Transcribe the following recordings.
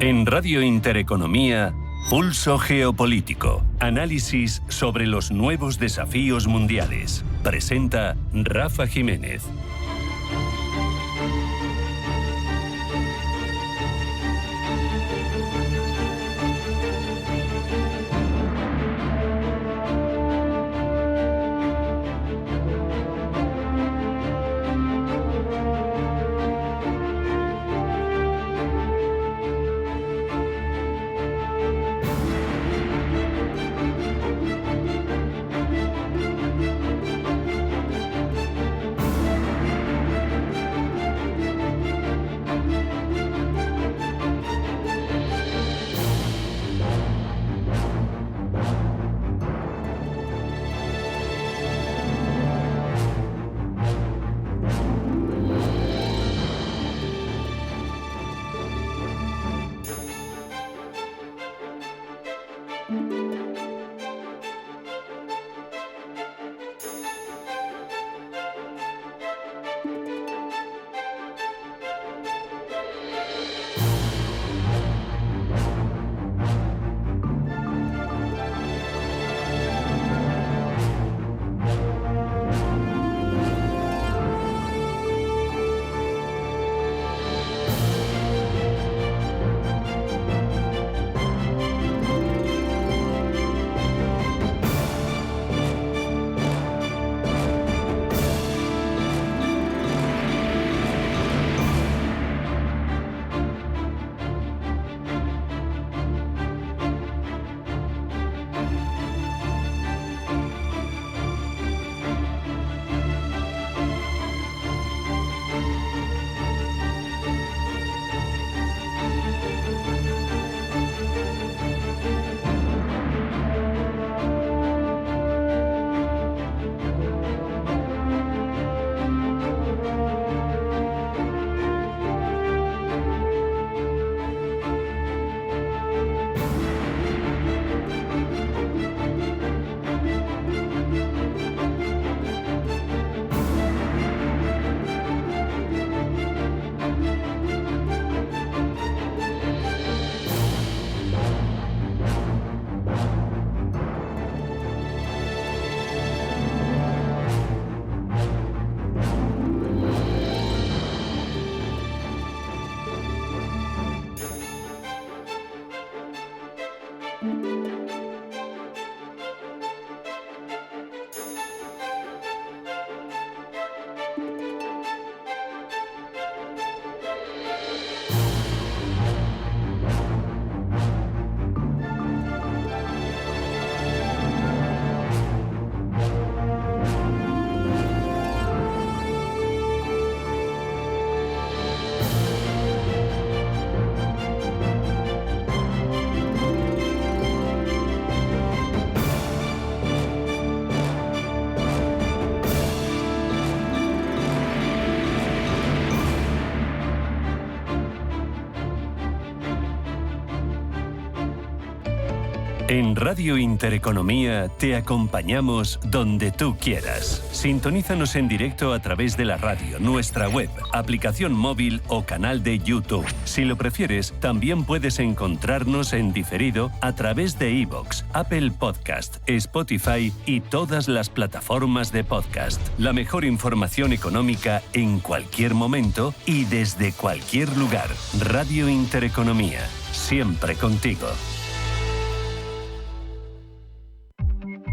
En Radio Intereconomía, Pulso Geopolítico. Análisis sobre los nuevos desafíos mundiales. Presenta Rafa Jiménez. En Radio Intereconomía te acompañamos donde tú quieras. Sintonízanos en directo a través de la radio, nuestra web, aplicación móvil o canal de YouTube. Si lo prefieres, también puedes encontrarnos en diferido a través de iVoox, Apple Podcast, Spotify y todas las plataformas de podcast. La mejor información económica en cualquier momento y desde cualquier lugar. Radio Intereconomía, siempre contigo.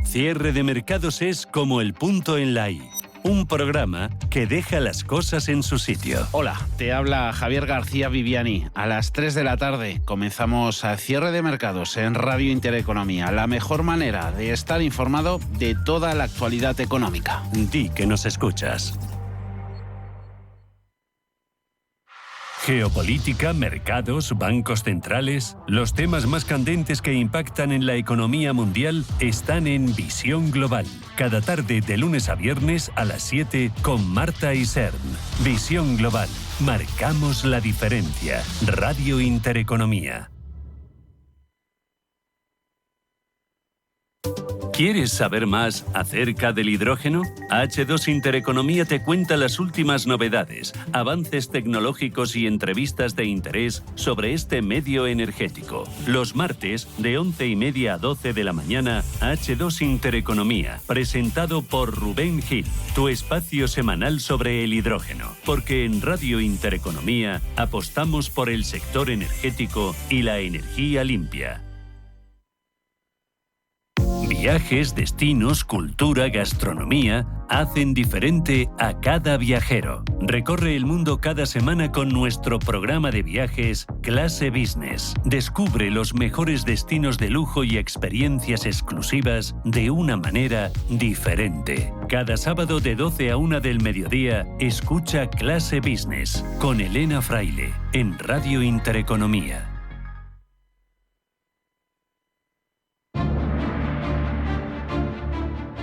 Cierre de mercados es como el punto en la I. Un programa que deja las cosas en su sitio. Hola, te habla Javier García Viviani. A las 3 de la tarde comenzamos a Cierre de Mercados en Radio Intereconomía. La mejor manera de estar informado de toda la actualidad económica. Di que nos escuchas. Geopolítica, mercados, bancos centrales. Los temas más candentes que impactan en la economía mundial están en Visión Global. Cada tarde de lunes a viernes a las 7 con Marta Isern. Visión Global. Marcamos la diferencia. Radio Intereconomía. ¿Quieres saber más acerca del hidrógeno? H2 Intereconomía te cuenta las últimas novedades, avances tecnológicos y entrevistas de interés sobre este medio energético. Los martes, de 11:30 a 12 de la mañana, H2 Intereconomía, presentado por Rubén Gil, tu espacio semanal sobre el hidrógeno. Porque en Radio Intereconomía apostamos por el sector energético y la energía limpia. Viajes, destinos, cultura, gastronomía hacen diferente a cada viajero. Recorre el mundo cada semana con nuestro programa de viajes Clase Business. Descubre los mejores destinos de lujo y experiencias exclusivas de una manera diferente. Cada sábado de 12 a 1 del mediodía, escucha Clase Business con Elena Fraile en Radio Intereconomía.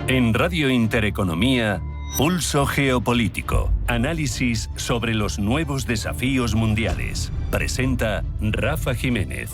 En Radio Intereconomía, Pulso Geopolítico. Análisis sobre los nuevos desafíos mundiales. Presenta Rafa Jiménez.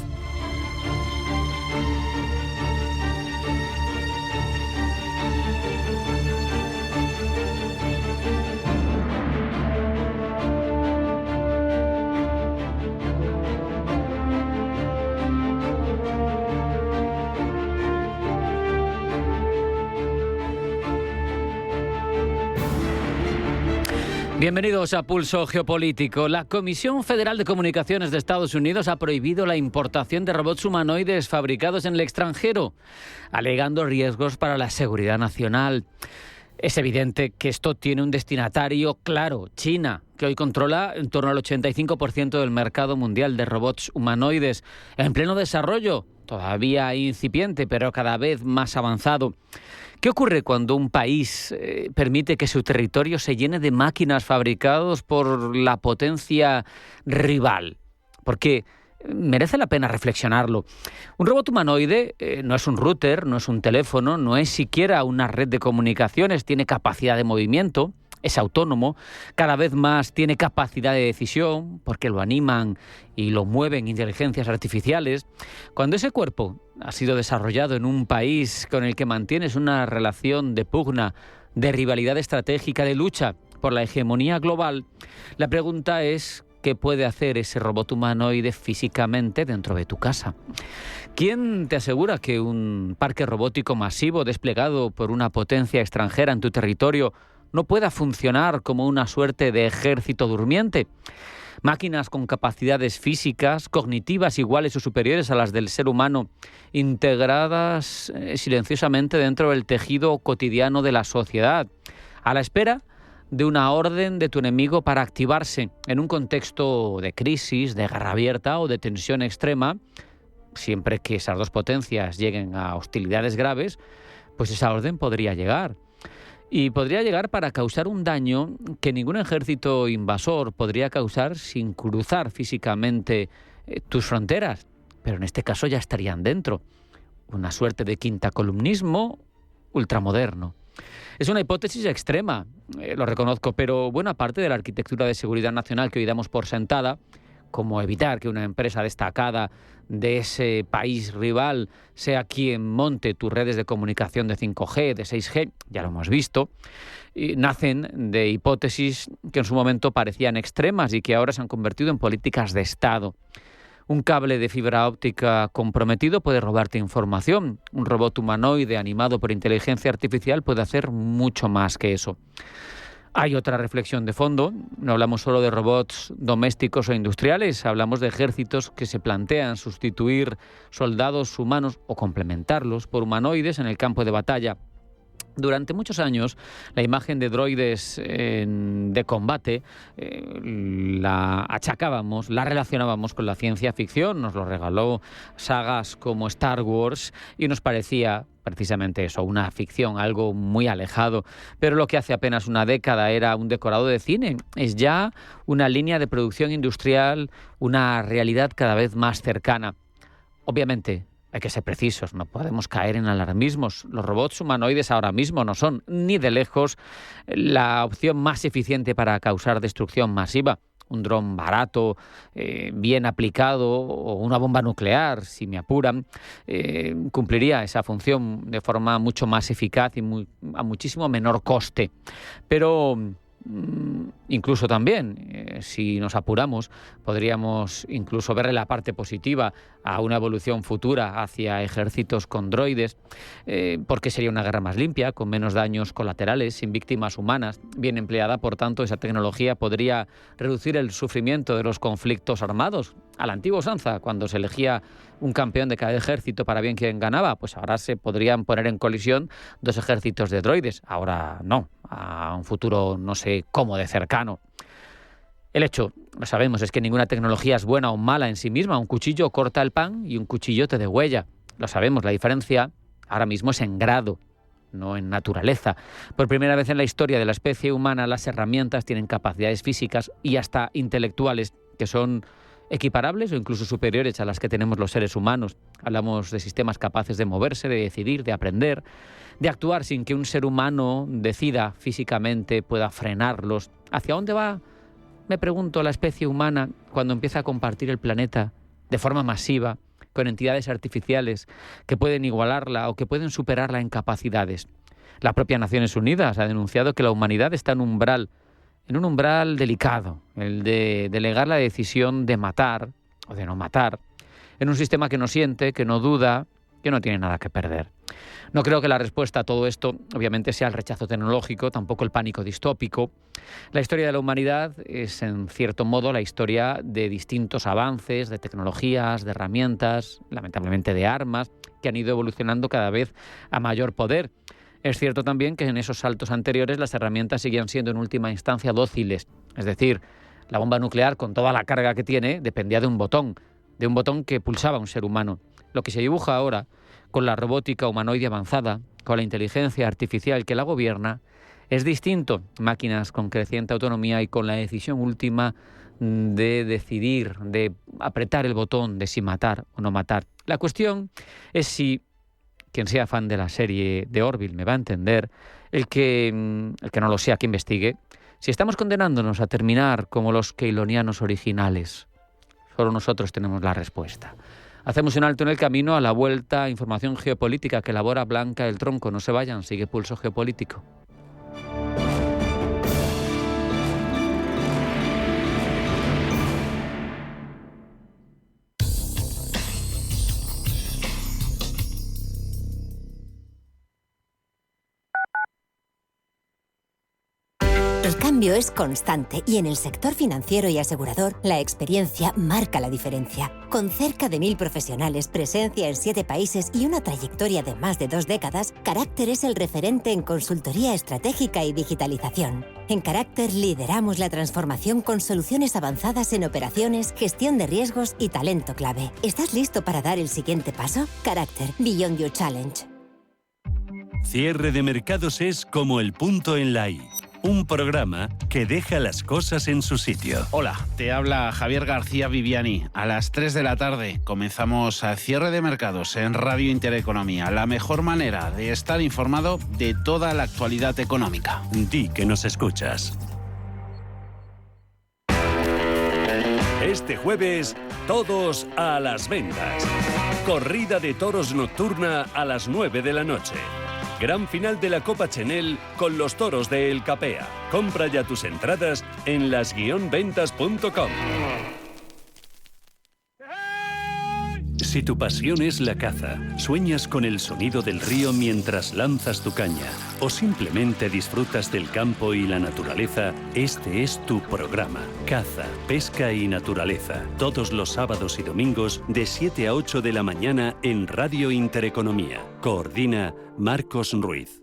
Bienvenidos a Pulso Geopolítico. La Comisión Federal de Comunicaciones de Estados Unidos ha prohibido la importación de robots humanoides fabricados en el extranjero, alegando riesgos para la seguridad nacional. Es evidente que esto tiene un destinatario claro, China, que hoy controla en torno al 85% del mercado mundial de robots humanoides, en pleno desarrollo, todavía incipiente, pero cada vez más avanzado. ¿Qué ocurre cuando un país permite que su territorio se llene de máquinas fabricadas por la potencia rival? Porque merece la pena reflexionarlo. Un robot humanoide no es un router, no es un teléfono, no es siquiera una red de comunicaciones, tiene capacidad de movimiento, es autónomo, cada vez más tiene capacidad de decisión, porque lo animan y lo mueven inteligencias artificiales. Cuando ese cuerpo ha sido desarrollado en un país con el que mantienes una relación de pugna, de rivalidad estratégica, de lucha por la hegemonía global, la pregunta es: ¿qué puede hacer ese robot humanoide físicamente dentro de tu casa? ¿Quién te asegura que un parque robótico masivo desplegado por una potencia extranjera en tu territorio no pueda funcionar como una suerte de ejército durmiente? Máquinas con capacidades físicas, cognitivas iguales o superiores a las del ser humano, integradas silenciosamente dentro del tejido cotidiano de la sociedad, a la espera de una orden de tu enemigo para activarse en un contexto de crisis, de guerra abierta o de tensión extrema. Siempre que esas dos potencias lleguen a hostilidades graves, pues esa orden podría llegar. Y podría llegar para causar un daño que ningún ejército invasor podría causar sin cruzar físicamente tus fronteras. Pero en este caso ya estarían dentro. Una suerte de quinta columnismo ultramoderno. Es una hipótesis extrema, lo reconozco, pero buena parte de la arquitectura de seguridad nacional que hoy damos por sentada, como evitar que una empresa destacada de ese país rival sea quien monte tus redes de comunicación de 5G, de 6G, ya lo hemos visto, y nacen de hipótesis que en su momento parecían extremas y que ahora se han convertido en políticas de Estado. Un cable de fibra óptica comprometido puede robarte información. Un robot humanoide animado por inteligencia artificial puede hacer mucho más que eso. Hay otra reflexión de fondo. No hablamos solo de robots domésticos o industriales, hablamos de ejércitos que se plantean sustituir soldados humanos o complementarlos por humanoides en el campo de batalla. Durante muchos años, la imagen de droides de combate la achacábamos, la relacionábamos con la ciencia ficción. Nos lo regaló sagas como Star Wars y nos parecía precisamente eso, una ficción, algo muy alejado. Pero lo que hace apenas una década era un decorado de cine. Es ya una línea de producción industrial, una realidad cada vez más cercana. Obviamente, hay que ser precisos, no podemos caer en alarmismos. Los robots humanoides ahora mismo no son ni de lejos la opción más eficiente para causar destrucción masiva. un dron barato, bien aplicado, o una bomba nuclear, si me apuran, cumpliría esa función de forma mucho más eficaz y a muchísimo menor coste. Pero incluso también, si nos apuramos, podríamos incluso verle la parte positiva a una evolución futura hacia ejércitos con droides, porque sería una guerra más limpia, con menos daños colaterales, sin víctimas humanas. Bien empleada, por tanto, esa tecnología podría reducir el sufrimiento de los conflictos armados. A la antigua usanza, cuando se elegía un campeón de cada ejército para bien quien ganaba, pues ahora se podrían poner en colisión 2 ejércitos de droides. Ahora no, a un futuro no sé cómo de cercano. El hecho, lo sabemos, es que ninguna tecnología es buena o mala en sí misma. Un cuchillo corta el pan y un cuchillo te degüella. Lo sabemos, la diferencia ahora mismo es en grado, no en naturaleza. Por primera vez en la historia de la especie humana, las herramientas tienen capacidades físicas y hasta intelectuales que son equiparables o incluso superiores a las que tenemos los seres humanos. Hablamos de sistemas capaces de moverse, de decidir, de aprender, de actuar sin que un ser humano decida físicamente, pueda frenarlos. ¿Hacia dónde va, me pregunto, la especie humana cuando empieza a compartir el planeta de forma masiva con entidades artificiales que pueden igualarla o que pueden superarla en capacidades? La propia Naciones Unidas ha denunciado que la humanidad está en un umbral delicado, el de delegar la decisión de matar o de no matar en un sistema que no siente, que no duda, que no tiene nada que perder. No creo que la respuesta a todo esto, obviamente, sea el rechazo tecnológico, tampoco el pánico distópico. La historia de la humanidad es, en cierto modo, la historia de distintos avances, de tecnologías, de herramientas, lamentablemente de armas, que han ido evolucionando cada vez a mayor poder. Es cierto también que en esos saltos anteriores las herramientas seguían siendo en última instancia dóciles. Es decir, la bomba nuclear, con toda la carga que tiene, dependía de un botón que pulsaba un ser humano. Lo que se dibuja ahora, con la robótica humanoide avanzada, con la inteligencia artificial que la gobierna, es distinto. Máquinas con creciente autonomía y con la decisión última de decidir, de apretar el botón de si matar o no matar. La cuestión es si, quien sea fan de la serie de Orville me va a entender, el que no lo sea, que investigue, si estamos condenándonos a terminar como los keylonianos originales. Solo nosotros tenemos la respuesta. Hacemos un alto en el camino. A la vuelta, información geopolítica que elabora Blanca del Tronco. No se vayan, sigue Pulso Geopolítico. El cambio es constante y en el sector financiero y asegurador la experiencia marca la diferencia. Con cerca de 1.000 profesionales, presencia en 7 países y una trayectoria de más de 2 décadas, Carácter es el referente en consultoría estratégica y digitalización. En Carácter lideramos la transformación con soluciones avanzadas en operaciones, gestión de riesgos y talento clave. ¿Estás listo para dar el siguiente paso? Carácter, Beyond Your Challenge. Cierre de mercados es como el punto en la I. Un programa que deja las cosas en su sitio. Hola, te habla Javier García Viviani. A las 3 de la tarde comenzamos a Cierre de Mercados en Radio Intereconomía. La mejor manera de estar informado de toda la actualidad económica. Di que nos escuchas. Este jueves, todos a las ventas. Corrida de toros nocturna a las 9 de la noche. Gran final de la Copa Chenel con los toros de El Capea. Compra ya tus entradas en las-ventas.com. Si tu pasión es la caza, sueñas con el sonido del río mientras lanzas tu caña o simplemente disfrutas del campo y la naturaleza, este es tu programa. Caza, pesca y naturaleza. Todos los sábados y domingos de 7 a 8 de la mañana en Radio Intereconomía. Coordina Marcos Ruiz.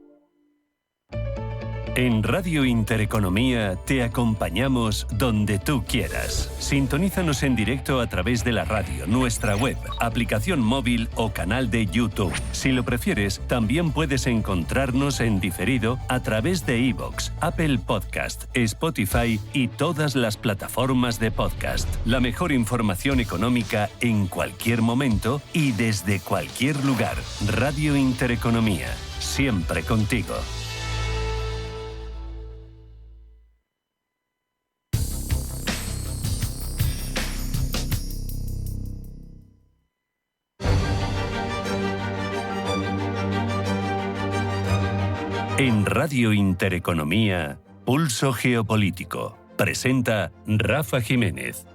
En Radio Intereconomía te acompañamos donde tú quieras. Sintonízanos en directo a través de la radio, nuestra web, aplicación móvil o canal de YouTube. Si lo prefieres, también puedes encontrarnos en diferido a través de iVoox, Apple Podcast, Spotify y todas las plataformas de podcast. La mejor información económica en cualquier momento y desde cualquier lugar. Radio Intereconomía, siempre contigo. En Radio Intereconomía, Pulso Geopolítico. Presenta Rafa Jiménez.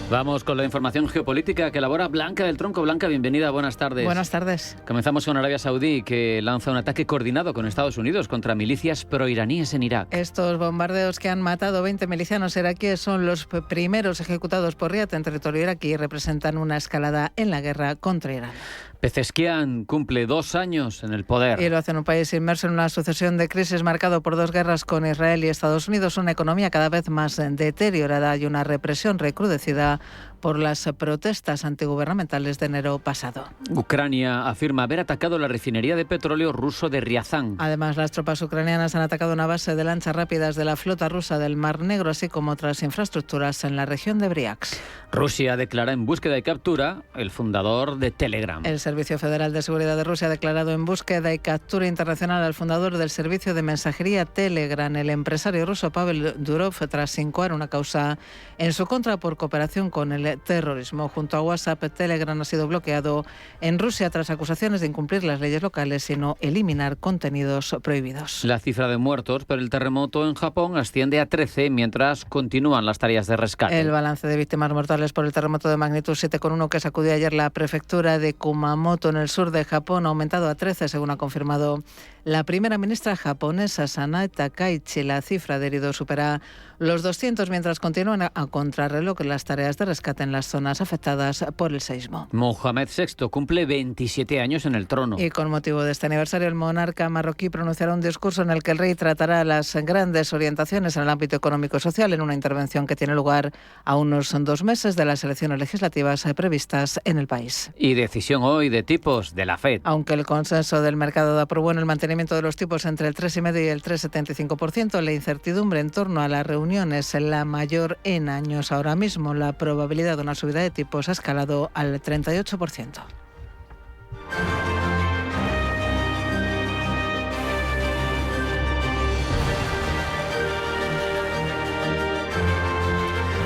Vamos con la información geopolítica que elabora Blanca del Tronco. Blanca, bienvenida, buenas tardes. Buenas tardes. Comenzamos con Arabia Saudí, que lanza un ataque coordinado con Estados Unidos contra milicias proiraníes en Irak. Estos bombardeos que han matado 20 milicianos iraquíes son los primeros ejecutados por Riad en territorio iraquí y representan una escalada en la guerra contra Irán. Pezeshkian cumple 2 años en el poder. Y lo hace en un país inmerso en una sucesión de crisis marcado por 2 guerras con Israel y Estados Unidos, una economía cada vez más deteriorada y una represión recrudecida por las protestas antigubernamentales de enero pasado. Ucrania afirma haber atacado la refinería de petróleo ruso de Ryazan. Además, las tropas ucranianas han atacado una base de lanchas rápidas de la flota rusa del Mar Negro, así como otras infraestructuras en la región de Briansk. Rusia declara en búsqueda y captura el fundador de Telegram. El Servicio Federal de Seguridad de Rusia ha declarado en búsqueda y captura internacional al fundador del servicio de mensajería Telegram, el empresario ruso Pavel Durov, tras incoar una causa en su contra por cooperación con el terrorismo. Junto a WhatsApp, Telegram ha sido bloqueado en Rusia tras acusaciones de incumplir las leyes locales y no eliminar contenidos prohibidos. La cifra de muertos por el terremoto en Japón asciende a 13 mientras continúan las tareas de rescate. El balance de víctimas mortales por el terremoto de magnitud 7,1 que sacudió ayer la prefectura de Kumamoto en el sur de Japón ha aumentado a 13, según ha confirmado la primera ministra japonesa Sanae Takaichi. La cifra de heridos supera los 200 mientras continúan a contrarreloj las tareas de rescate en las zonas afectadas por el seísmo. Mohamed VI cumple 27 años en el trono. Y con motivo de este aniversario, el monarca marroquí pronunciará un discurso en el que el rey tratará las grandes orientaciones en el ámbito económico y social en una intervención que tiene lugar a unos 2 meses de las elecciones legislativas previstas en el país. Y decisión hoy de tipos de la FED. Aunque el consenso del mercado da por bueno el mantenimiento de los tipos entre el 3,5% y el 3,75%, la incertidumbre en torno a la reunión es la mayor en años. Ahora mismo la probabilidad de una subida de tipos ha escalado al 38%.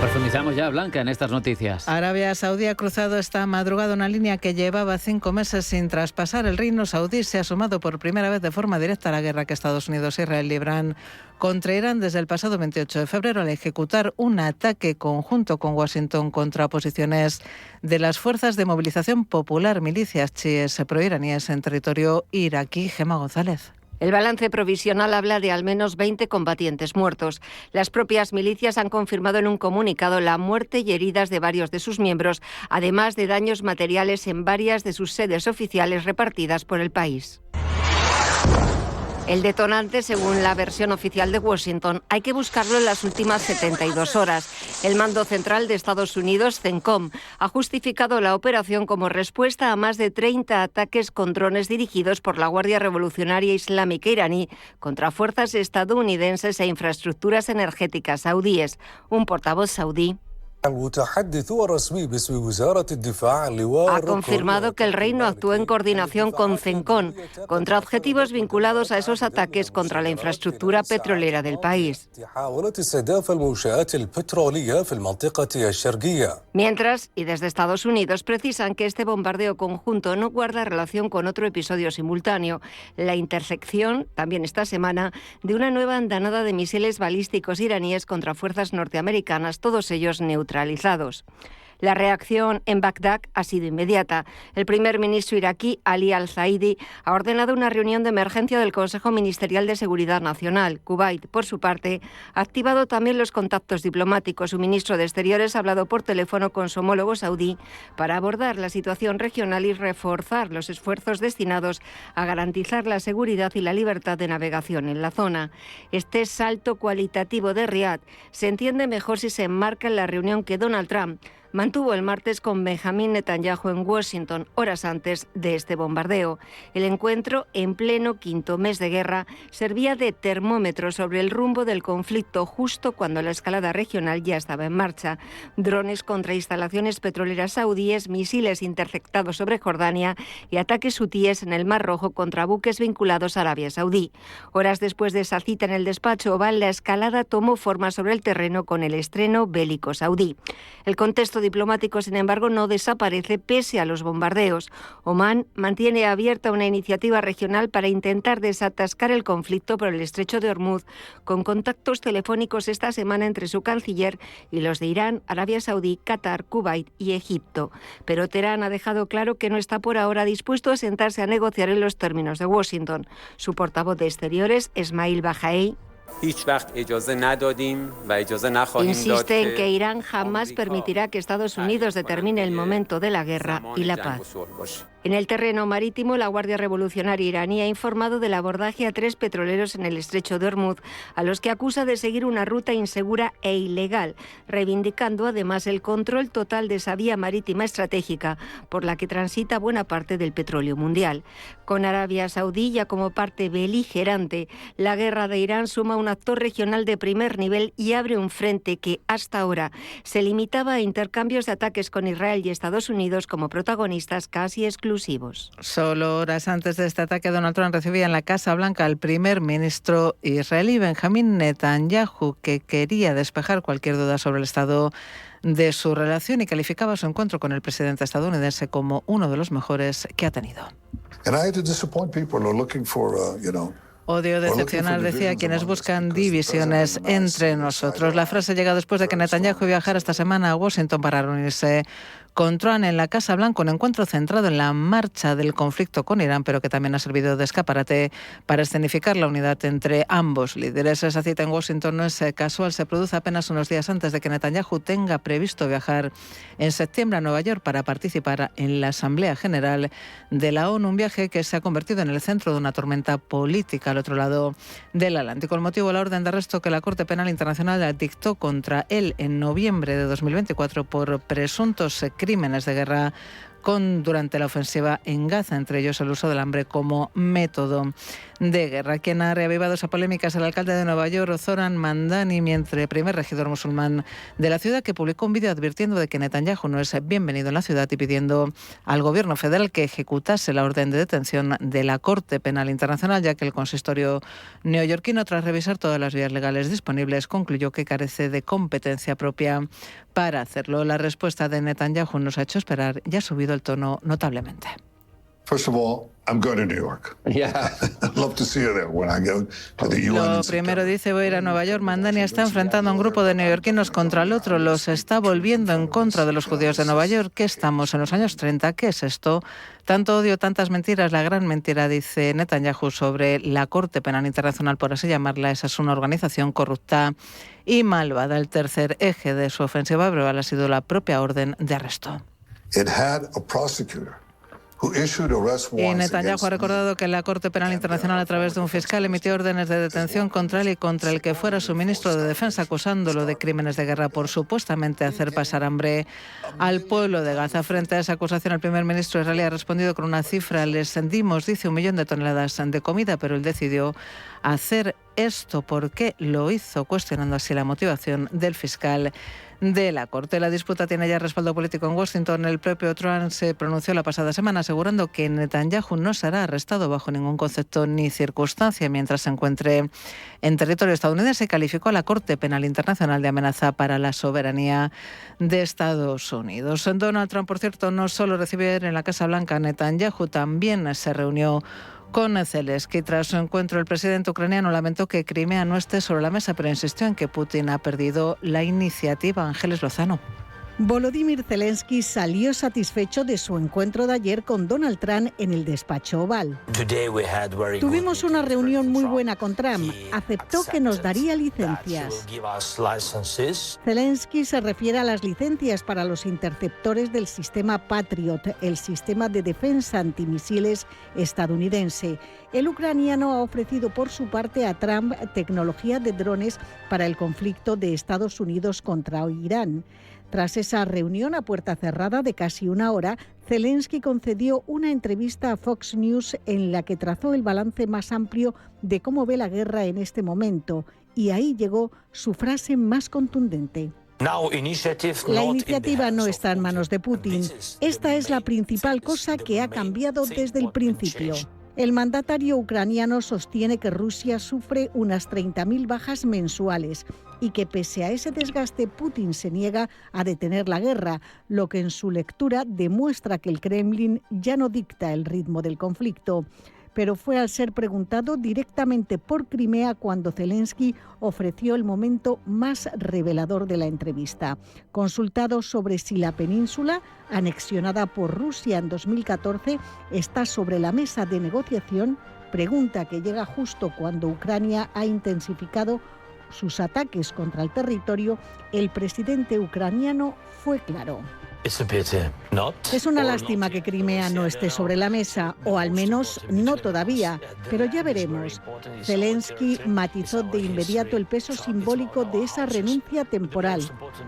Profundizamos ya, Blanca, en estas noticias. Arabia Saudí ha cruzado esta madrugada una línea que llevaba 5 meses sin traspasar. El Reino Saudí se ha sumado por primera vez de forma directa a la guerra que Estados Unidos e Israel libran contra Irán desde el pasado 28 de febrero al ejecutar un ataque conjunto con Washington contra posiciones de las fuerzas de movilización popular, milicias chiíes proiraníes en territorio iraquí. Gemma González. El balance provisional habla de al menos 20 combatientes muertos. Las propias milicias han confirmado en un comunicado la muerte y heridas de varios de sus miembros, además de daños materiales en varias de sus sedes oficiales repartidas por el país. El detonante, según la versión oficial de Washington, hay que buscarlo en las últimas 72 horas. El mando central de Estados Unidos, CENTCOM, ha justificado la operación como respuesta a más de 30 ataques con drones dirigidos por la Guardia Revolucionaria Islámica iraní contra fuerzas estadounidenses e infraestructuras energéticas saudíes. Un portavoz saudí ha confirmado que el reino actuó en coordinación con CENTCOM contra objetivos vinculados a esos ataques contra la infraestructura petrolera del país. Mientras, y desde Estados Unidos, precisan que este bombardeo conjunto no guarda relación con otro episodio simultáneo, la intercepción, también esta semana, de una nueva andanada de misiles balísticos iraníes contra fuerzas norteamericanas, todos ellos neutralizados. La reacción en Bagdad ha sido inmediata. El primer ministro iraquí, Ali al-Zaidi, ha ordenado una reunión de emergencia del Consejo Ministerial de Seguridad Nacional. Kuwait, por su parte, ha activado también los contactos diplomáticos. Su ministro de Exteriores ha hablado por teléfono con su homólogo saudí para abordar la situación regional y reforzar los esfuerzos destinados a garantizar la seguridad y la libertad de navegación en la zona. Este salto cualitativo de Riad se entiende mejor si se enmarca en la reunión que Donald Trump mantuvo el martes con Benjamín Netanyahu en Washington, horas antes de este bombardeo. El encuentro, en pleno 5º mes de guerra, servía de termómetro sobre el rumbo del conflicto justo cuando la escalada regional ya estaba en marcha. Drones contra instalaciones petroleras saudíes, misiles interceptados sobre Jordania y ataques hutíes en el Mar Rojo contra buques vinculados a Arabia Saudí. Horas después de esa cita en el despacho Oval, la escalada tomó forma sobre el terreno con el estreno bélico saudí. El contexto diplomático, sin embargo, no desaparece pese a los bombardeos. Omán mantiene abierta una iniciativa regional para intentar desatascar el conflicto por el estrecho de Hormuz, con contactos telefónicos esta semana entre su canciller y los de Irán, Arabia Saudí, Qatar, Kuwait y Egipto. Pero Teherán ha dejado claro que no está por ahora dispuesto a sentarse a negociar en los términos de Washington. Su portavoz de Exteriores, Esmail Bahaei, insiste en que Irán jamás permitirá que Estados Unidos determine el momento de la guerra y la paz. En el terreno marítimo, la Guardia Revolucionaria iraní ha informado del abordaje a 3 petroleros en el estrecho de Hormuz, a los que acusa de seguir una ruta insegura e ilegal, reivindicando además el control total de esa vía marítima estratégica por la que transita buena parte del petróleo mundial. Con Arabia Saudí ya como parte beligerante, la guerra de Irán suma un actor regional de primer nivel y abre un frente que hasta ahora se limitaba a intercambios de ataques con Israel y Estados Unidos como protagonistas casi exclusivos. Solo horas antes de este ataque, Donald Trump recibía en la Casa Blanca al primer ministro israelí Benjamin Netanyahu, que quería despejar cualquier duda sobre el estado de su relación y calificaba su encuentro con el presidente estadounidense como uno de los mejores que ha tenido. Odio decepcionar, decía, a quienes buscan divisiones entre nosotros. La frase llega después de que Netanyahu viajara esta semana a Washington para reunirse con Trump en la Casa Blanca, un encuentro centrado en la marcha del conflicto con Irán, pero que también ha servido de escaparate para escenificar la unidad entre ambos líderes. Esa cita en Washington no es casual, se produce apenas unos días antes de que Netanyahu tenga previsto viajar en septiembre a Nueva York para participar en la Asamblea General de la ONU, un viaje que se ha convertido en el centro de una tormenta política al otro lado del Atlántico. El motivo, la orden de arresto que la Corte Penal Internacional dictó contra él en noviembre de 2024 por presuntos crímenes de guerra durante la ofensiva en Gaza, entre ellos el uso del hambre como método de guerra. Quien ha reavivado esa polémica es el alcalde de Nueva York, Zoran Mandani, primer regidor musulmán de la ciudad, que publicó un vídeo advirtiendo de que Netanyahu no es bienvenido en la ciudad y pidiendo al gobierno federal que ejecutase la orden de detención de la Corte Penal Internacional, ya que el consistorio neoyorquino, tras revisar todas las vías legales disponibles, concluyó que carece de competencia propia para hacerlo. La respuesta de Netanyahu nos ha hecho esperar y ha subido el tono notablemente. First of all, I'm going to New York. Yeah. I'd love to see you there when I go to the UN. Lo primero, dice, voy a ir a Nueva York. Mandani está enfrentando a un grupo de neoyorquinos contra el otro. Los está volviendo en contra de los judíos de Nueva York. ¿Qué estamos en los años 30? ¿Qué es esto? Tanto odio, tantas mentiras. La gran mentira, dice Netanyahu, sobre la Corte Penal Internacional, por así llamarla. Esa es una organización corrupta y malvada. El tercer eje de su ofensiva verbal ha sido la propia orden de arresto. It had a prosecutor. Y Netanyahu ha recordado que la Corte Penal Internacional, a través de un fiscal, emitió órdenes de detención contra él y contra el que fuera su ministro de Defensa, acusándolo de crímenes de guerra por supuestamente hacer pasar hambre al pueblo de Gaza. Frente a esa acusación, el primer ministro israelí ha respondido con una cifra: les dimos, dice, 1 millón de toneladas de comida, pero él decidió hacer esto. ¿Por qué lo hizo? Cuestionando así la motivación del fiscal de la Corte. La disputa tiene ya respaldo político en Washington. El propio Trump se pronunció la pasada semana asegurando que Netanyahu no será arrestado bajo ningún concepto ni circunstancia mientras se encuentre en territorio estadounidense. Calificó a la Corte Penal Internacional de amenaza para la soberanía de Estados Unidos. Donald Trump, por cierto, no solo recibió en la Casa Blanca a Netanyahu, también se reunió con Zelensky. Tras su encuentro, el presidente ucraniano lamentó que Crimea no esté sobre la mesa, pero insistió en que Putin ha perdido la iniciativa. Ángeles Lozano. Volodymyr Zelensky salió satisfecho de su encuentro de ayer con Donald Trump en el despacho Oval. Tuvimos una reunión muy buena con Trump. Aceptó que nos daría licencias. Zelensky se refiere a las licencias para los interceptores del sistema Patriot, el sistema de defensa antimisiles estadounidense. El ucraniano ha ofrecido por su parte a Trump tecnología de drones para el conflicto de Estados Unidos contra Irán. Tras esa reunión a puerta cerrada de casi 1 hora, Zelensky concedió una entrevista a Fox News en la que trazó el balance más amplio de cómo ve la guerra en este momento. Y ahí llegó su frase más contundente. La iniciativa no está en manos de Putin. Esta es la principal cosa que ha cambiado desde el principio. El mandatario ucraniano sostiene que Rusia sufre unas 30.000 bajas mensuales y que pese a ese desgaste Putin se niega a detener la guerra, lo que en su lectura demuestra que el Kremlin ya no dicta el ritmo del conflicto. Pero fue al ser preguntado directamente por Crimea cuando Zelensky ofreció el momento más revelador de la entrevista. Consultado sobre si la península, anexionada por Rusia en 2014, está sobre la mesa de negociación, pregunta que llega justo cuando Ucrania ha intensificado sus ataques contra el territorio, el presidente ucraniano fue claro. Es una lástima que Crimea no esté sobre la mesa, o al menos no todavía, pero ya veremos. Zelensky matizó de inmediato el peso simbólico de esa renuncia temporal.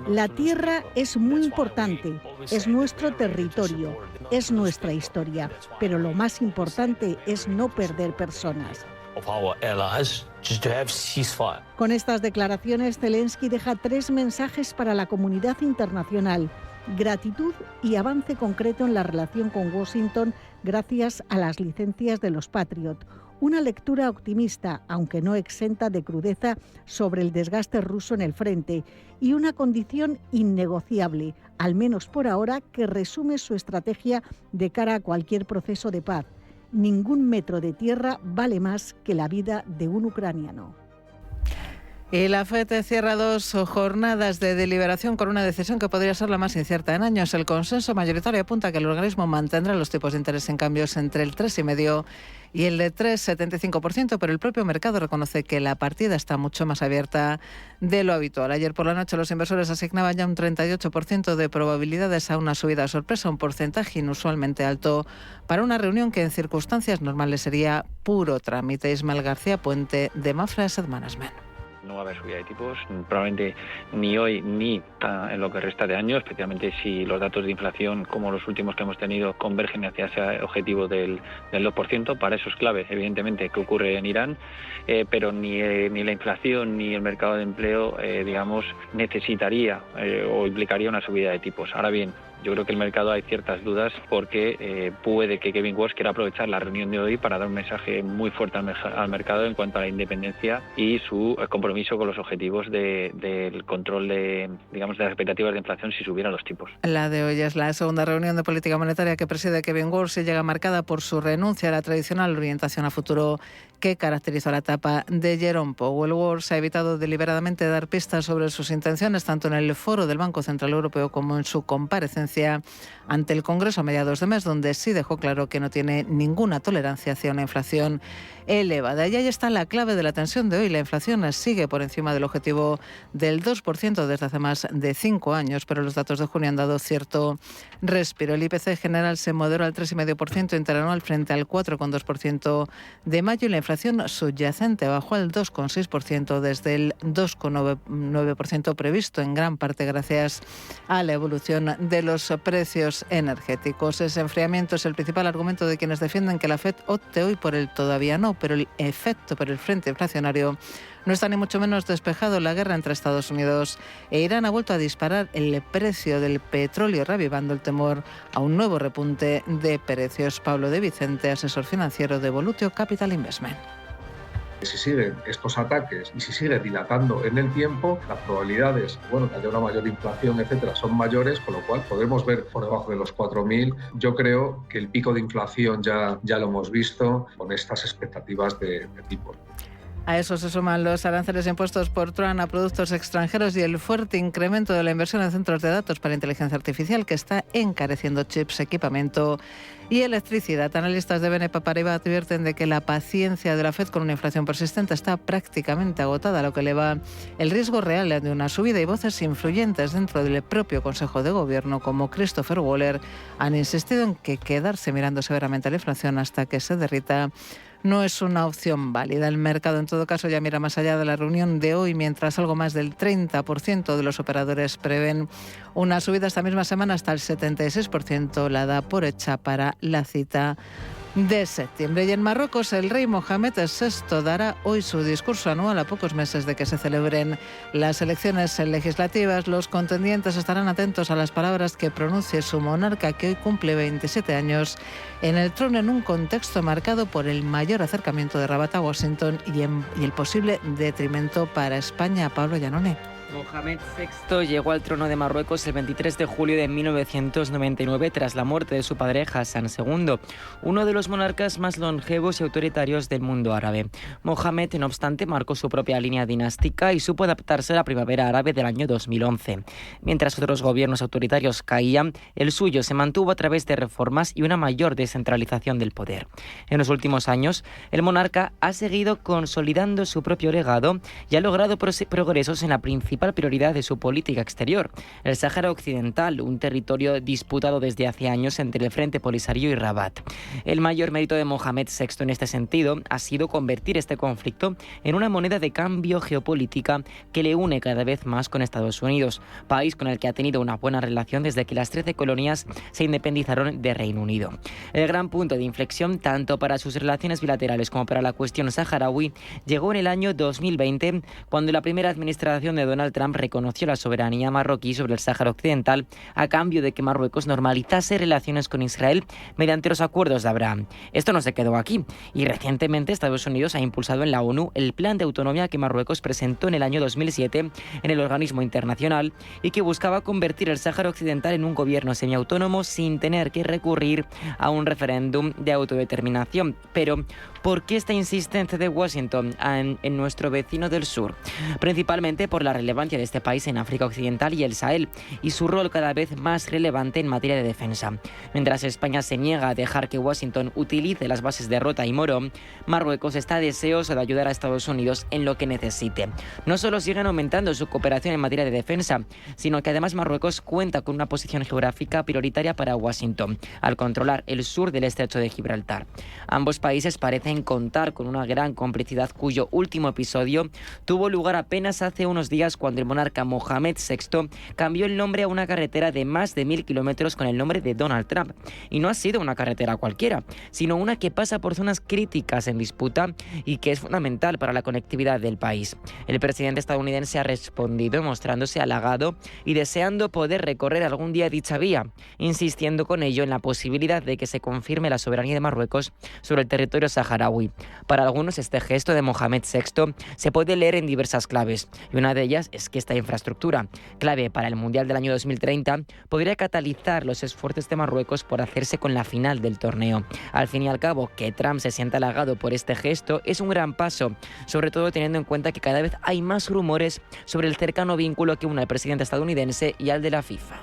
La tierra es muy importante, es nuestro territorio, es nuestra historia, pero lo más importante es no perder personas. Con estas declaraciones, Zelensky deja 3 mensajes para la comunidad internacional: gratitud y avance concreto en la relación con Washington gracias a las licencias de los Patriot. Una lectura optimista, aunque no exenta de crudeza, sobre el desgaste ruso en el frente y una condición innegociable, al menos por ahora, que resume su estrategia de cara a cualquier proceso de paz. Ningún metro de tierra vale más que la vida de un ucraniano. Y la FED cierra 2 jornadas de deliberación con una decisión que podría ser la más incierta en años. El consenso mayoritario apunta que el organismo mantendrá los tipos de interés en cambios entre el 3,5% y el de 3,75%, pero el propio mercado reconoce que la partida está mucho más abierta de lo habitual. Ayer por la noche los inversores asignaban ya un 38% de probabilidades a una subida sorpresa, un porcentaje inusualmente alto para una reunión que en circunstancias normales sería puro trámite. Ismael García Puente, de Mafra Asset Management. No va a haber subida de tipos, probablemente ni hoy ni en lo que resta de año, especialmente si los datos de inflación, como los últimos que hemos tenido, convergen hacia ese objetivo del 2%. Para eso es clave, evidentemente, qué ocurre en Irán, pero ni la inflación ni el mercado de empleo, necesitaría o implicaría una subida de tipos. Ahora bien, yo creo que el mercado hay ciertas dudas porque puede que Kevin Walsh quiera aprovechar la reunión de hoy para dar un mensaje muy fuerte al mercado en cuanto a la independencia y su compromiso con los objetivos del control de las expectativas de inflación si subieran los tipos. La de hoy es la segunda reunión de política monetaria que preside Kevin Walsh y llega marcada por su renuncia a la tradicional orientación a futuro que caracterizó la etapa de Jerome Powell. Walsh ha evitado deliberadamente dar pistas sobre sus intenciones tanto en el foro del Banco Central Europeo como en su comparecencia ante el Congreso a mediados de mes, donde sí dejó claro que no tiene ninguna tolerancia hacia una inflación elevada. Y ahí está la clave de la tensión de hoy. La inflación sigue por encima del objetivo del 2% desde hace más de 5 años, pero los datos de junio han dado cierto respiro. El IPC general se moderó al 3,5% interanual frente al 4,2% de mayo y la inflación subyacente bajó al 2,6% desde el 2,9% previsto, en gran parte gracias a la evolución de los precios energéticos. Ese enfriamiento es el principal argumento de quienes defienden que la FED opte hoy por el todavía no, pero el efecto por el frente inflacionario no está ni mucho menos despejado. La guerra entre Estados Unidos e Irán ha vuelto a disparar el precio del petróleo, revivando el temor a un nuevo repunte de precios. Pablo de Vicente, asesor financiero de Volutio Capital Investment. Si siguen estos ataques y si sigue dilatando en el tiempo, las probabilidades que haya una mayor inflación, etcétera, son mayores, con lo cual podremos ver por debajo de los 4.000. Yo creo que el pico de inflación ya lo hemos visto con estas expectativas de tipo. A eso se suman los aranceles impuestos por Trump a productos extranjeros y el fuerte incremento de la inversión en centros de datos para inteligencia artificial que está encareciendo chips, equipamiento y electricidad. Analistas de BNP Paribas advierten de que la paciencia de la FED con una inflación persistente está prácticamente agotada, lo que eleva el riesgo real de una subida, y voces influyentes dentro del propio Consejo de Gobierno, como Christopher Waller, han insistido en que quedarse mirando severamente la inflación hasta que se derrita no es una opción válida. El mercado, en todo caso, ya mira más allá de la reunión de hoy, mientras algo más del 30% de los operadores prevén una subida esta misma semana hasta el 76%, la da por hecha para la cita de septiembre. Y en Marruecos, el rey Mohamed VI dará hoy su discurso anual a pocos meses de que se celebren las elecciones legislativas. Los contendientes estarán atentos a las palabras que pronuncie su monarca, que hoy cumple 27 años en el trono, en un contexto marcado por el mayor acercamiento de Rabat a Washington y el posible detrimento para España. Pablo Llanone. Mohamed VI llegó al trono de Marruecos el 23 de julio de 1999 tras la muerte de su padre Hassan II, uno de los monarcas más longevos y autoritarios del mundo árabe. Mohamed, no obstante, marcó su propia línea dinástica y supo adaptarse a la primavera árabe del año 2011. Mientras otros gobiernos autoritarios caían, el suyo se mantuvo a través de reformas y una mayor descentralización del poder. En los últimos años, el monarca ha seguido consolidando su propio legado y ha logrado progresos en la principal prioridad de su política exterior, el Sáhara Occidental, un territorio disputado desde hace años entre el Frente Polisario y Rabat. El mayor mérito de Mohamed VI en este sentido ha sido convertir este conflicto en una moneda de cambio geopolítica que le une cada vez más con Estados Unidos, país con el que ha tenido una buena relación desde que las 13 colonias se independizaron de Reino Unido. El gran punto de inflexión, tanto para sus relaciones bilaterales como para la cuestión saharaui, llegó en el año 2020, cuando la primera administración de Donald Trump reconoció la soberanía marroquí sobre el Sáhara Occidental a cambio de que Marruecos normalizase relaciones con Israel mediante los acuerdos de Abraham. Esto no se quedó aquí y recientemente Estados Unidos ha impulsado en la ONU el plan de autonomía que Marruecos presentó en el año 2007 en el organismo internacional y que buscaba convertir el Sáhara Occidental en un gobierno semiautónomo sin tener que recurrir a un referéndum de autodeterminación. Pero, ¿por qué esta insistencia de Washington en nuestro vecino del sur? Principalmente por la relevancia de este país en África Occidental y el Sahel y su rol cada vez más relevante en materia de defensa. Mientras España se niega a dejar que Washington utilice las bases de Rota y Morón, Marruecos está deseoso de ayudar a Estados Unidos en lo que necesite. No solo siguen aumentando su cooperación en materia de defensa, sino que además Marruecos cuenta con una posición geográfica prioritaria para Washington, al controlar el sur del estrecho de Gibraltar. Ambos países parecen contar con una gran complicidad cuyo último episodio tuvo lugar apenas hace unos días cuando el monarca Mohamed VI cambió el nombre a una carretera de más de 1.000 kilómetros con el nombre de Donald Trump. Y no ha sido una carretera cualquiera, sino una que pasa por zonas críticas en disputa y que es fundamental para la conectividad del país. El presidente estadounidense ha respondido mostrándose halagado y deseando poder recorrer algún día dicha vía, insistiendo con ello en la posibilidad de que se confirme la soberanía de Marruecos sobre el territorio saharaui. Para algunos, este gesto de Mohamed VI se puede leer en diversas claves, y una de ellas es que esta infraestructura, clave para el Mundial del año 2030, podría catalizar los esfuerzos de Marruecos por hacerse con la final del torneo. Al fin y al cabo, que Trump se sienta halagado por este gesto es un gran paso, sobre todo teniendo en cuenta que cada vez hay más rumores sobre el cercano vínculo que une al presidente estadounidense y al de la FIFA.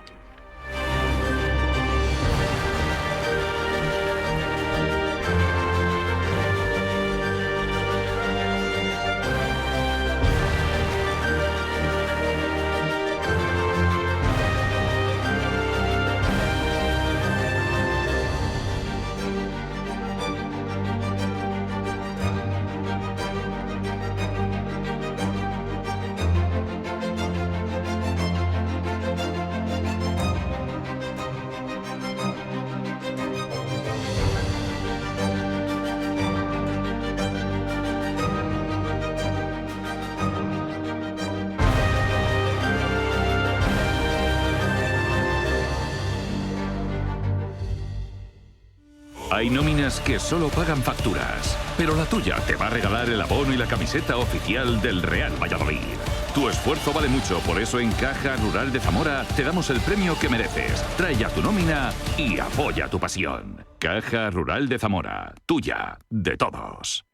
Hay nóminas que solo pagan facturas, pero la tuya te va a regalar el abono y la camiseta oficial del Real Valladolid. Tu esfuerzo vale mucho, por eso en Caja Rural de Zamora te damos el premio que mereces. Trae ya tu nómina y apoya tu pasión. Caja Rural de Zamora, tuya, de todos.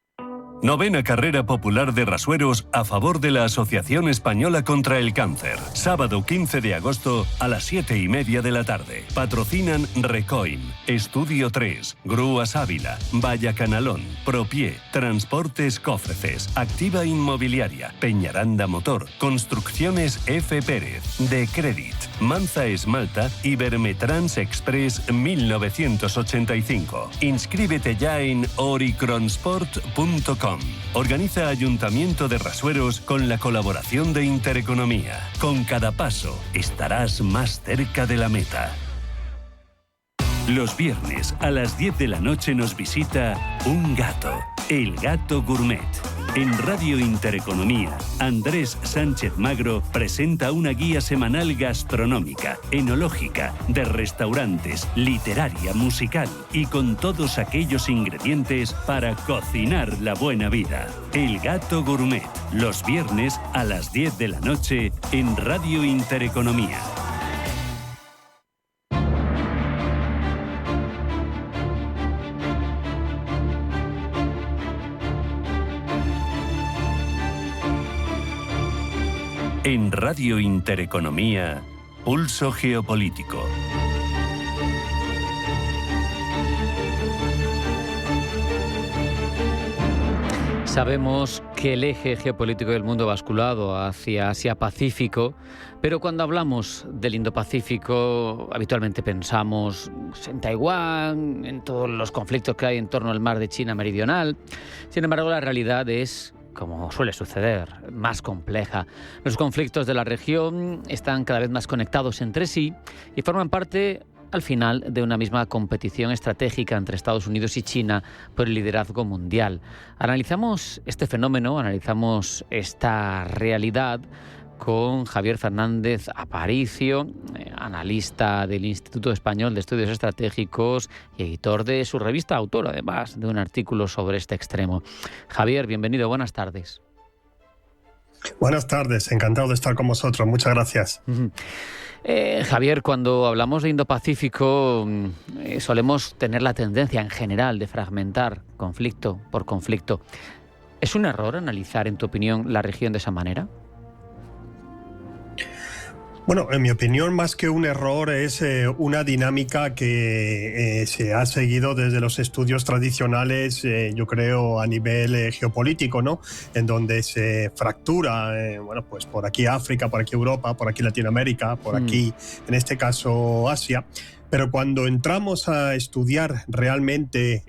Novena Carrera Popular de Rasueros a favor de la Asociación Española contra el Cáncer. Sábado 15 de agosto a las 7:30 de la tarde. Patrocinan Recoin, Estudio 3, Grúas Ávila, Valla Canalón, Propie, Transportes Cofreces, Activa Inmobiliaria, Peñaranda Motor, Construcciones F. Pérez, De Credit, Manza Esmalta y Vermetrans Express 1985. Inscríbete ya en oricronsport.com. Organiza Ayuntamiento de Rasueros con la colaboración de Intereconomía. Con cada paso estarás más cerca de la meta. Los viernes a las 10 de la noche nos visita un gato, el Gato Gourmet. En Radio Intereconomía, Andrés Sánchez Magro presenta una guía semanal gastronómica, enológica, de restaurantes, literaria, musical y con todos aquellos ingredientes para cocinar la buena vida. El Gato Gourmet, los viernes a las 10 de la noche en Radio Intereconomía. En Radio Intereconomía, Pulso Geopolítico. Sabemos que el eje geopolítico del mundo ha basculado hacia Asia-Pacífico, pero cuando hablamos del Indo-Pacífico habitualmente pensamos en Taiwán, en todos los conflictos que hay en torno al mar de China Meridional. Sin embargo, la realidad es, como suele suceder, más compleja. Los conflictos de la región están cada vez más conectados entre sí y forman parte, al final, de una misma competición estratégica entre Estados Unidos y China por el liderazgo mundial. Analizamos este fenómeno, analizamos esta realidad con Javier Fernández Aparicio, analista del Instituto Español de Estudios Estratégicos y editor de su revista, autor además de un artículo sobre este extremo. Javier, bienvenido, buenas tardes. Buenas tardes, encantado de estar con vosotros, muchas gracias. Javier, cuando hablamos de Indo-Pacífico solemos tener la tendencia en general de fragmentar conflicto por conflicto. ¿Es un error analizar, en tu opinión, la región de esa manera? Bueno, en mi opinión, más que un error, es una dinámica que se ha seguido desde los estudios tradicionales, yo creo, a nivel geopolítico, ¿no? En donde se fractura, bueno, pues por aquí África, por aquí Europa, por aquí Latinoamérica, por aquí, en este caso, Asia. Pero cuando entramos a estudiar realmente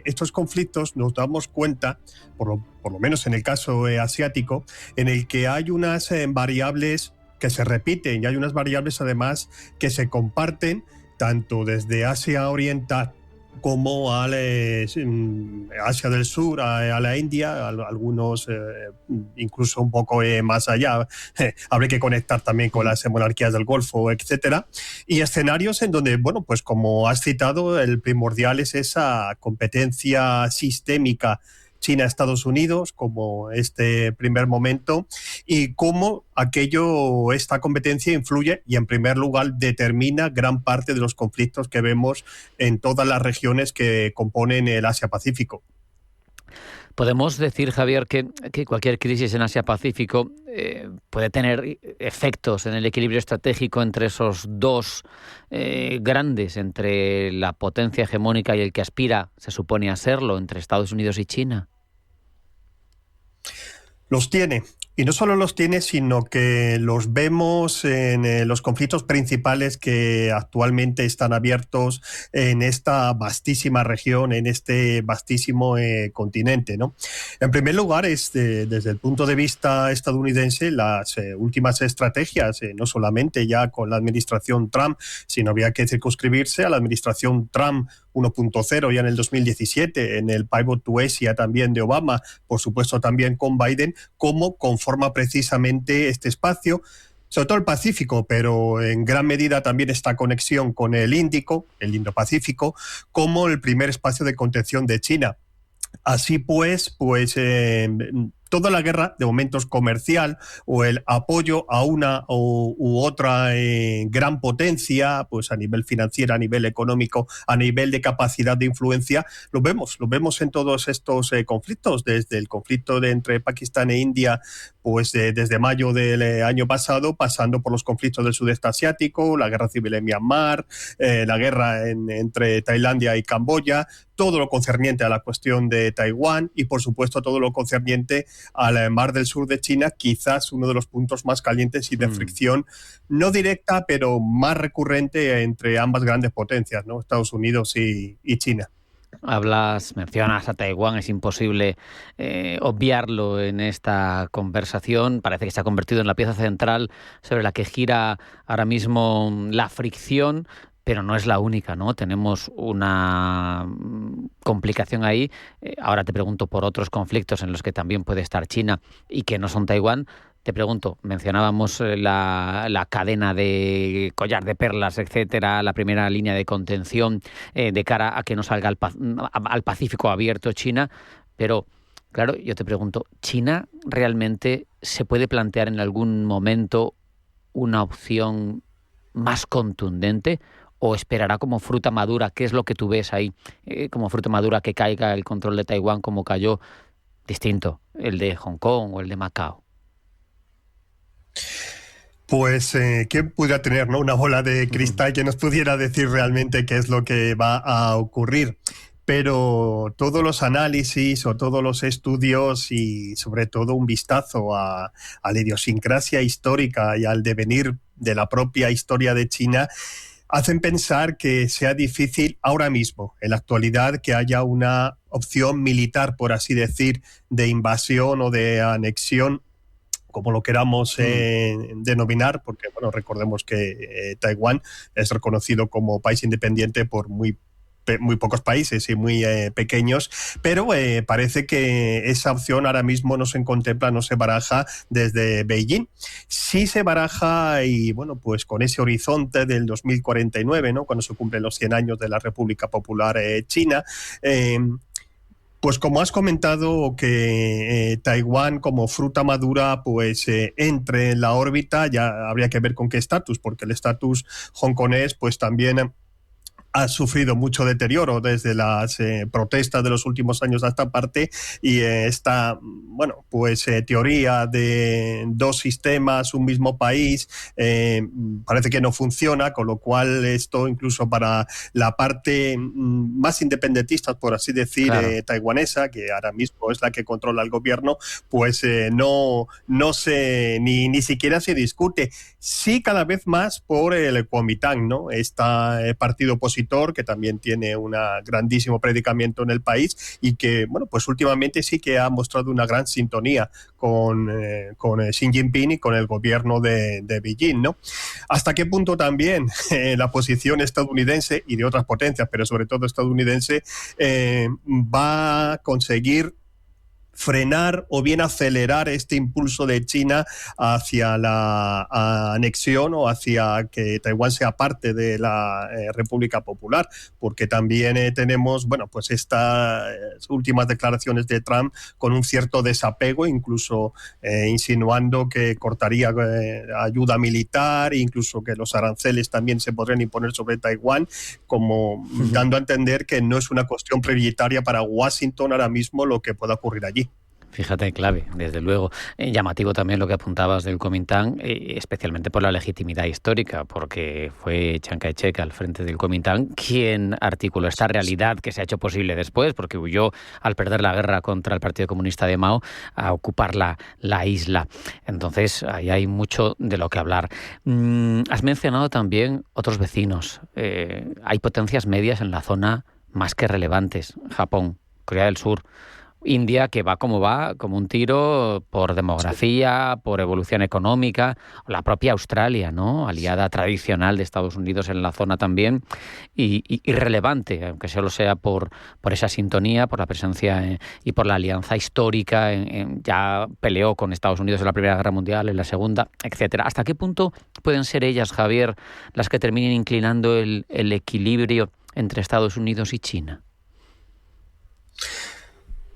estos conflictos, nos damos cuenta, por lo menos en el caso asiático, en el que hay unas variables que se repiten y hay unas variables además que se comparten tanto desde Asia Oriental como a Asia del Sur, a la India, algunos incluso un poco más allá. Habrá que conectar también con las monarquías del Golfo, etcétera. Y escenarios en donde, bueno, pues como has citado, el primordial es esa competencia sistémica China-Estados Unidos como este primer momento y cómo esta competencia influye y en primer lugar determina gran parte de los conflictos que vemos en todas las regiones que componen el Asia-Pacífico. Podemos decir, Javier, que cualquier crisis en Asia-Pacífico puede tener efectos en el equilibrio estratégico entre esos dos grandes, entre la potencia hegemónica y el que aspira, se supone, a serlo, entre Estados Unidos y China. Los tiene. Y no solo los tiene, sino que los vemos en los conflictos principales que actualmente están abiertos en esta vastísima región, en este vastísimo continente, ¿no? En primer lugar, desde el punto de vista estadounidense, las últimas estrategias, no solamente ya con la administración Trump, sino había que circunscribirse a la administración Trump 1.0 ya en el 2017, en el Pivot to Asia también de Obama, por supuesto también con Biden, cómo conforma precisamente este espacio, sobre todo el Pacífico, pero en gran medida también esta conexión con el Índico, el Indo-Pacífico, como el primer espacio de contención de China. Así pues toda la guerra, de momentos comercial, o el apoyo a una u otra gran potencia, pues a nivel financiero, a nivel económico, a nivel de capacidad de influencia, lo vemos en todos estos conflictos, desde el conflicto entre Pakistán e India, pues desde mayo del año pasado, pasando por los conflictos del sudeste asiático, la guerra civil en Myanmar, la guerra entre Tailandia y Camboya, todo lo concerniente a la cuestión de Taiwán y, por supuesto, todo lo concerniente al mar del sur de China, quizás uno de los puntos más calientes y de fricción, no directa, pero más recurrente entre ambas grandes potencias, ¿no? Estados Unidos y China. Mencionas a Taiwán, es imposible obviarlo en esta conversación. Parece que se ha convertido en la pieza central sobre la que gira ahora mismo la fricción. pero no es la única, ¿no? Tenemos una complicación ahí. Ahora te pregunto por otros conflictos en los que también puede estar China y que no son Taiwán. Te pregunto, mencionábamos la cadena de collar de perlas, etcétera, la primera línea de contención de cara a que no salga al Pacífico abierto China, pero claro, yo te pregunto, ¿China realmente se puede plantear en algún momento una opción más contundente o esperará como fruta madura? ¿Qué es lo que tú ves ahí como fruta madura, que caiga el control de Taiwán como cayó distinto el de Hong Kong o el de Macao? Pues, ¿quién pudiera tener, ¿no?, una bola de cristal que nos pudiera decir realmente qué es lo que va a ocurrir? Pero todos los análisis o todos los estudios y sobre todo un vistazo a la idiosincrasia histórica y al devenir de la propia historia de China hacen pensar que sea difícil ahora mismo, en la actualidad, que haya una opción militar, por así decir, de invasión o de anexión, como lo queramos denominar, porque bueno, recordemos que Taiwán es reconocido como país independiente por muy pocos países y muy pequeños, pero parece que esa opción ahora mismo no se contempla, no se baraja desde Beijing. Sí se baraja, y bueno, pues con ese horizonte del 2049, ¿no?, cuando se cumplen los 100 años de la República Popular China. Pues como has comentado, que Taiwán como fruta madura pues entre en la órbita. Ya habría que ver con qué estatus, porque el estatus hongkonés pues también ha sufrido mucho deterioro desde las protestas de los últimos años a esta parte, y esta, bueno, pues teoría de dos sistemas, un mismo país, parece que no funciona, con lo cual esto incluso para la parte más independentista, por así decir, claro, taiwanesa, que ahora mismo es la que controla el gobierno, pues no ni siquiera se discute. Sí, cada vez más por el Kuomintang, ¿no?, este partido opositor que también tiene un grandísimo predicamento en el país y que, bueno, pues últimamente sí que ha mostrado una gran sintonía con Xi Jinping y con el gobierno de Beijing, ¿no? ¿Hasta qué punto también la posición estadounidense y de otras potencias, pero sobre todo estadounidense, va a conseguir frenar o bien acelerar este impulso de China hacia la anexión o hacia que Taiwán sea parte de la República Popular? Porque también tenemos, bueno, pues estas últimas declaraciones de Trump con un cierto desapego, incluso insinuando que cortaría ayuda militar, incluso que los aranceles también se podrían imponer sobre Taiwán, como dando a entender que no es una cuestión prioritaria para Washington ahora mismo lo que pueda ocurrir allí. Fíjate, clave, desde luego. Llamativo también lo que apuntabas del Kuomintang, especialmente por la legitimidad histórica, porque fue Chiang Kai-shek al frente del Kuomintang quien articuló esta realidad que se ha hecho posible después, porque huyó al perder la guerra contra el Partido Comunista de Mao a ocupar la isla. Entonces, ahí hay mucho de lo que hablar. Has mencionado también otros vecinos. Hay potencias medias en la zona más que relevantes. Japón, Corea del Sur, India, que va, como un tiro por demografía, por evolución económica, la propia Australia, ¿no?, aliada tradicional de Estados Unidos en la zona también, y relevante, aunque solo sea por esa sintonía, por la presencia y por la alianza histórica. Ya peleó con Estados Unidos en la Primera Guerra Mundial, en la Segunda, etcétera. ¿Hasta qué punto pueden ser ellas, Javier, las que terminen inclinando el equilibrio entre Estados Unidos y China?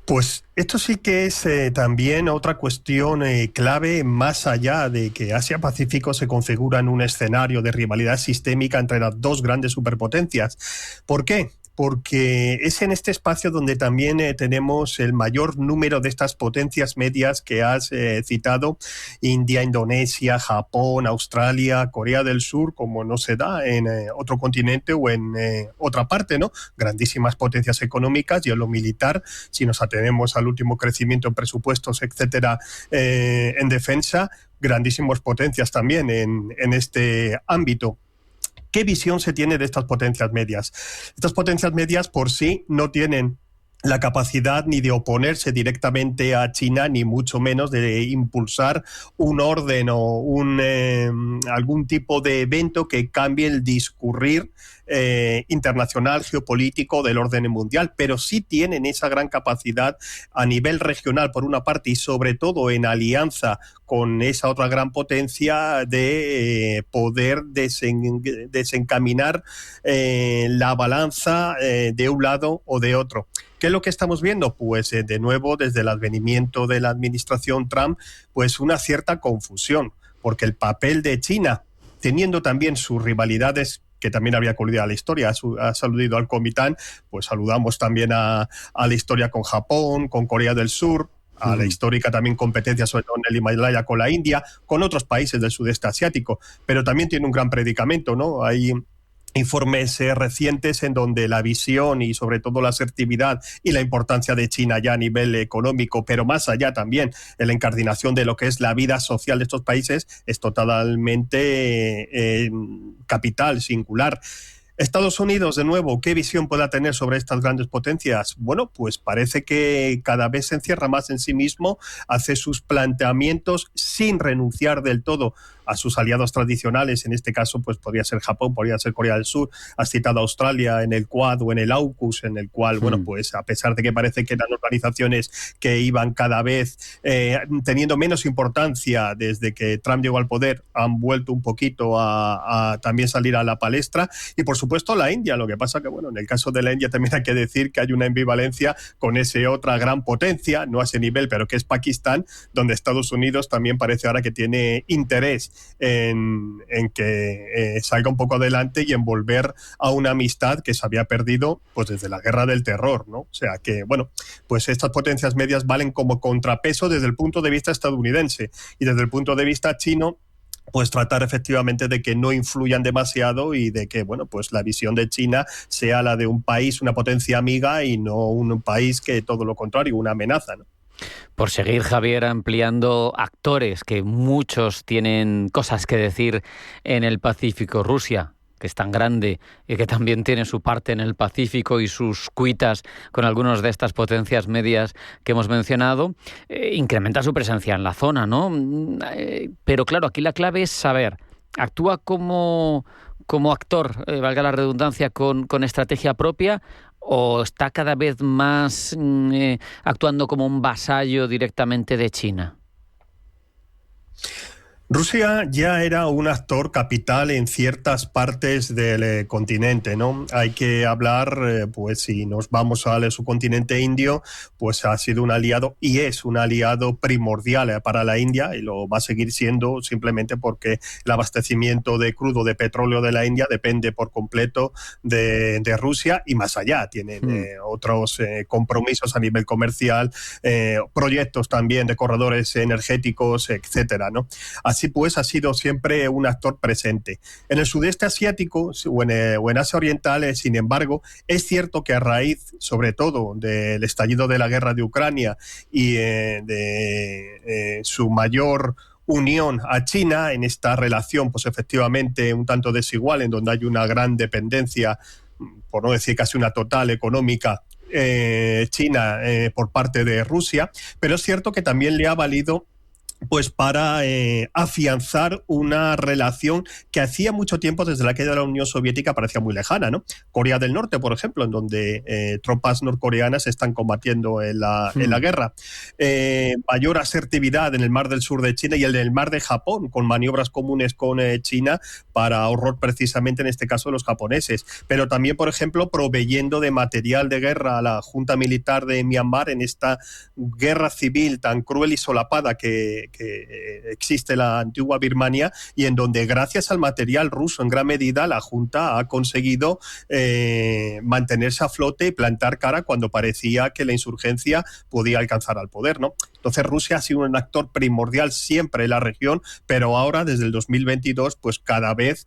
Pues esto sí que es también otra cuestión clave, más allá de que Asia-Pacífico se configura en un escenario de rivalidad sistémica entre las dos grandes superpotencias. ¿Por qué? Porque es en este espacio donde también tenemos el mayor número de estas potencias medias que has citado: India, Indonesia, Japón, Australia, Corea del Sur, como no se da en otro continente o en otra parte, ¿no? Grandísimas potencias económicas, y en lo militar, si nos atenemos al último crecimiento en presupuestos, etcétera, en defensa, grandísimas potencias también en este ámbito. ¿Qué visión se tiene de estas potencias medias? Estas potencias medias por sí no tienen la capacidad ni de oponerse directamente a China, ni mucho menos de impulsar un orden o algún tipo de evento que cambie el discurrir internacional, geopolítico del orden mundial, pero sí tienen esa gran capacidad a nivel regional, por una parte, y sobre todo en alianza con esa otra gran potencia de poder desencaminar la balanza de un lado o de otro. ¿Qué es lo que estamos viendo? Pues de nuevo, desde el advenimiento de la administración Trump, pues una cierta confusión, porque el papel de China, teniendo también sus rivalidades, que también había coludido a la historia, has aludido al Comitán, pues saludamos también a la historia con Japón, con Corea del Sur, a la histórica también competencia sobre todo en el Himalaya con la India, con otros países del sudeste asiático, pero también tiene un gran predicamento, ¿no? Hay informes recientes en donde la visión y sobre todo la asertividad y la importancia de China ya a nivel económico, pero más allá también en la incardinación de lo que es la vida social de estos países, es totalmente capital, singular. Estados Unidos, de nuevo, ¿qué visión pueda tener sobre estas grandes potencias? Bueno, pues parece que cada vez se encierra más en sí mismo, hace sus planteamientos sin renunciar del todo a sus aliados tradicionales. En este caso, pues podría ser Japón, podría ser Corea del Sur. Has citado a Australia en el Quad o en el AUKUS, en el cual, bueno, pues a pesar de que parece que eran organizaciones que iban cada vez teniendo menos importancia desde que Trump llegó al poder, han vuelto un poquito a también salir a la palestra. Y por supuesto la India. Lo que pasa que, bueno, en el caso de la India también hay que decir que hay una ambivalencia con esa otra gran potencia, no a ese nivel, pero que es Pakistán, donde Estados Unidos también parece ahora que tiene interés en que salga un poco adelante y en volver a una amistad que se había perdido pues desde la guerra del terror, ¿no? O sea que, bueno, pues estas potencias medias valen como contrapeso desde el punto de vista estadounidense, y desde el punto de vista chino, pues tratar efectivamente de que no influyan demasiado y de que, bueno, pues la visión de China sea la de un país, una potencia amiga, y no un país que todo lo contrario, una amenaza, ¿no? Por seguir, Javier, ampliando actores, que muchos tienen cosas que decir en el Pacífico. Rusia, que es tan grande y que también tiene su parte en el Pacífico y sus cuitas con algunas de estas potencias medias que hemos mencionado, incrementa su presencia en la zona, ¿no? Pero claro, aquí la clave es saber, ¿actúa como actor, valga la redundancia, con estrategia propia, o está cada vez más actuando como un vasallo directamente de China? Rusia ya era un actor capital en ciertas partes del continente, ¿no? Hay que hablar, pues si nos vamos al subcontinente indio, pues ha sido un aliado y es un aliado primordial para la India, y lo va a seguir siendo simplemente porque el abastecimiento de crudo, de petróleo de la India depende por completo de Rusia, y más allá tienen otros compromisos a nivel comercial, proyectos también de corredores energéticos, etcétera, ¿no? Así pues, ha sido siempre un actor presente. En el sudeste asiático o en Asia Oriental, sin embargo, es cierto que a raíz, sobre todo, del estallido de la guerra de Ucrania y de su mayor unión a China en esta relación, pues efectivamente un tanto desigual, en donde hay una gran dependencia, por no decir casi una total económica, China por parte de Rusia, pero es cierto que también le ha valido pues para afianzar una relación que hacía mucho tiempo, desde la caída de la Unión Soviética, parecía muy lejana, ¿no? Corea del Norte, por ejemplo, en donde tropas norcoreanas están combatiendo en la guerra. Mayor asertividad en el Mar del Sur de China y en el Mar de Japón, con maniobras comunes con China para horror precisamente en este caso de los japoneses. Pero también, por ejemplo, proveyendo de material de guerra a la Junta Militar de Myanmar en esta guerra civil tan cruel y solapada que existe la antigua Birmania, y en donde gracias al material ruso en gran medida la Junta ha conseguido mantenerse a flote y plantar cara cuando parecía que la insurgencia podía alcanzar al poder, ¿no? Entonces Rusia ha sido un actor primordial siempre en la región, pero ahora desde el 2022 pues cada vez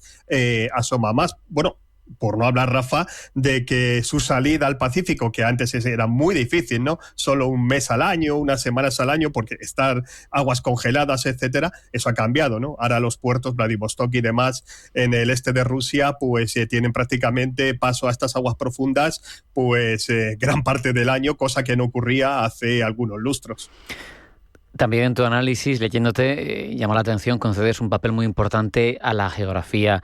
asoma más. Bueno, por no hablar, Rafa, de que su salida al Pacífico, que antes era muy difícil, ¿no? Solo un mes al año, unas semanas al año, porque estar aguas congeladas, etcétera, eso ha cambiado, ¿no? Ahora los puertos, Vladivostok y demás, en el este de Rusia, pues tienen prácticamente paso a estas aguas profundas, pues gran parte del año, cosa que no ocurría hace algunos lustros. También en tu análisis, leyéndote, llama la atención, concedes un papel muy importante a la geografía,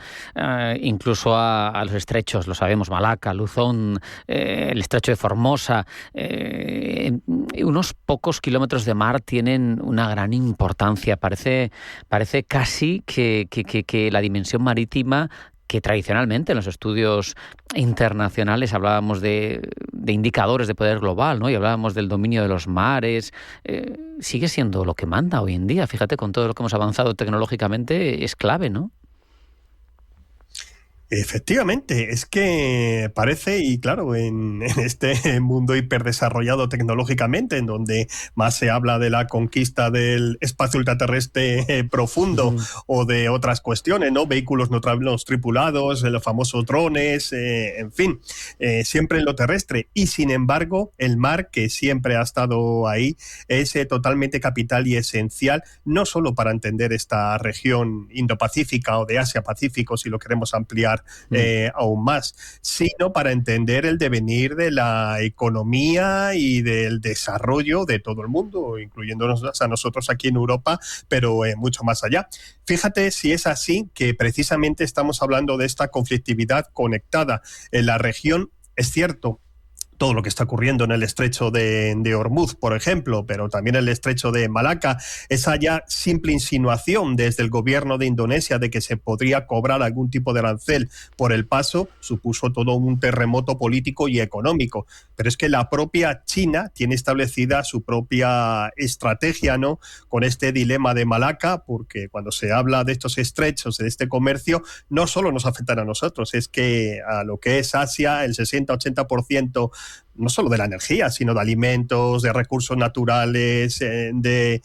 incluso a los estrechos, lo sabemos, Malaca, Luzón, el estrecho de Formosa. Unos pocos kilómetros de mar tienen una gran importancia. Parece casi que la dimensión marítima, que tradicionalmente en los estudios internacionales hablábamos de indicadores de poder global, ¿no? Y hablábamos del dominio de los mares, sigue siendo lo que manda hoy en día. Fíjate, con todo lo que hemos avanzado tecnológicamente, es clave, ¿no? Efectivamente, es que parece, y claro, en este mundo hiperdesarrollado tecnológicamente, en donde más se habla de la conquista del espacio ultraterrestre profundo o de otras cuestiones, ¿no? Vehículos no tripulados, los famosos drones, en fin, siempre en lo terrestre. Y sin embargo, el mar, que siempre ha estado ahí, es totalmente capital y esencial, no solo para entender esta región Indo-Pacífica o de Asia-Pacífico, si lo queremos ampliar aún más, sino para entender el devenir de la economía y del desarrollo de todo el mundo, incluyéndonos a nosotros aquí en Europa, pero mucho más allá. Fíjate si es así, que precisamente estamos hablando de esta conflictividad conectada en la región. Es cierto, todo lo que está ocurriendo en el estrecho de Hormuz, por ejemplo, pero también el estrecho de Malaca, esa ya simple insinuación desde el gobierno de Indonesia de que se podría cobrar algún tipo de arancel por el paso, supuso todo un terremoto político y económico. Pero es que la propia China tiene establecida su propia estrategia, ¿no?, con este dilema de Malaca, porque cuando se habla de estos estrechos, de este comercio, no solo nos afectan a nosotros, es que a lo que es Asia, el 60-80%, no solo de la energía, sino de alimentos, de recursos naturales, de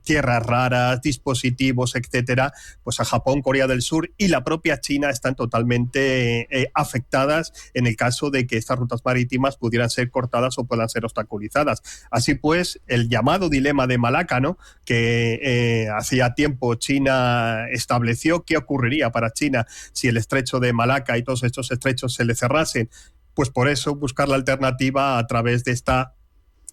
tierras raras, dispositivos, etcétera, pues a Japón, Corea del Sur y la propia China están totalmente afectadas en el caso de que estas rutas marítimas pudieran ser cortadas o puedan ser obstaculizadas. Así pues, el llamado dilema de Malaca, ¿no?, que hacía tiempo China estableció, ¿qué ocurriría para China si el estrecho de Malaca y todos estos estrechos se le cerrasen? Pues por eso buscar la alternativa a través de esta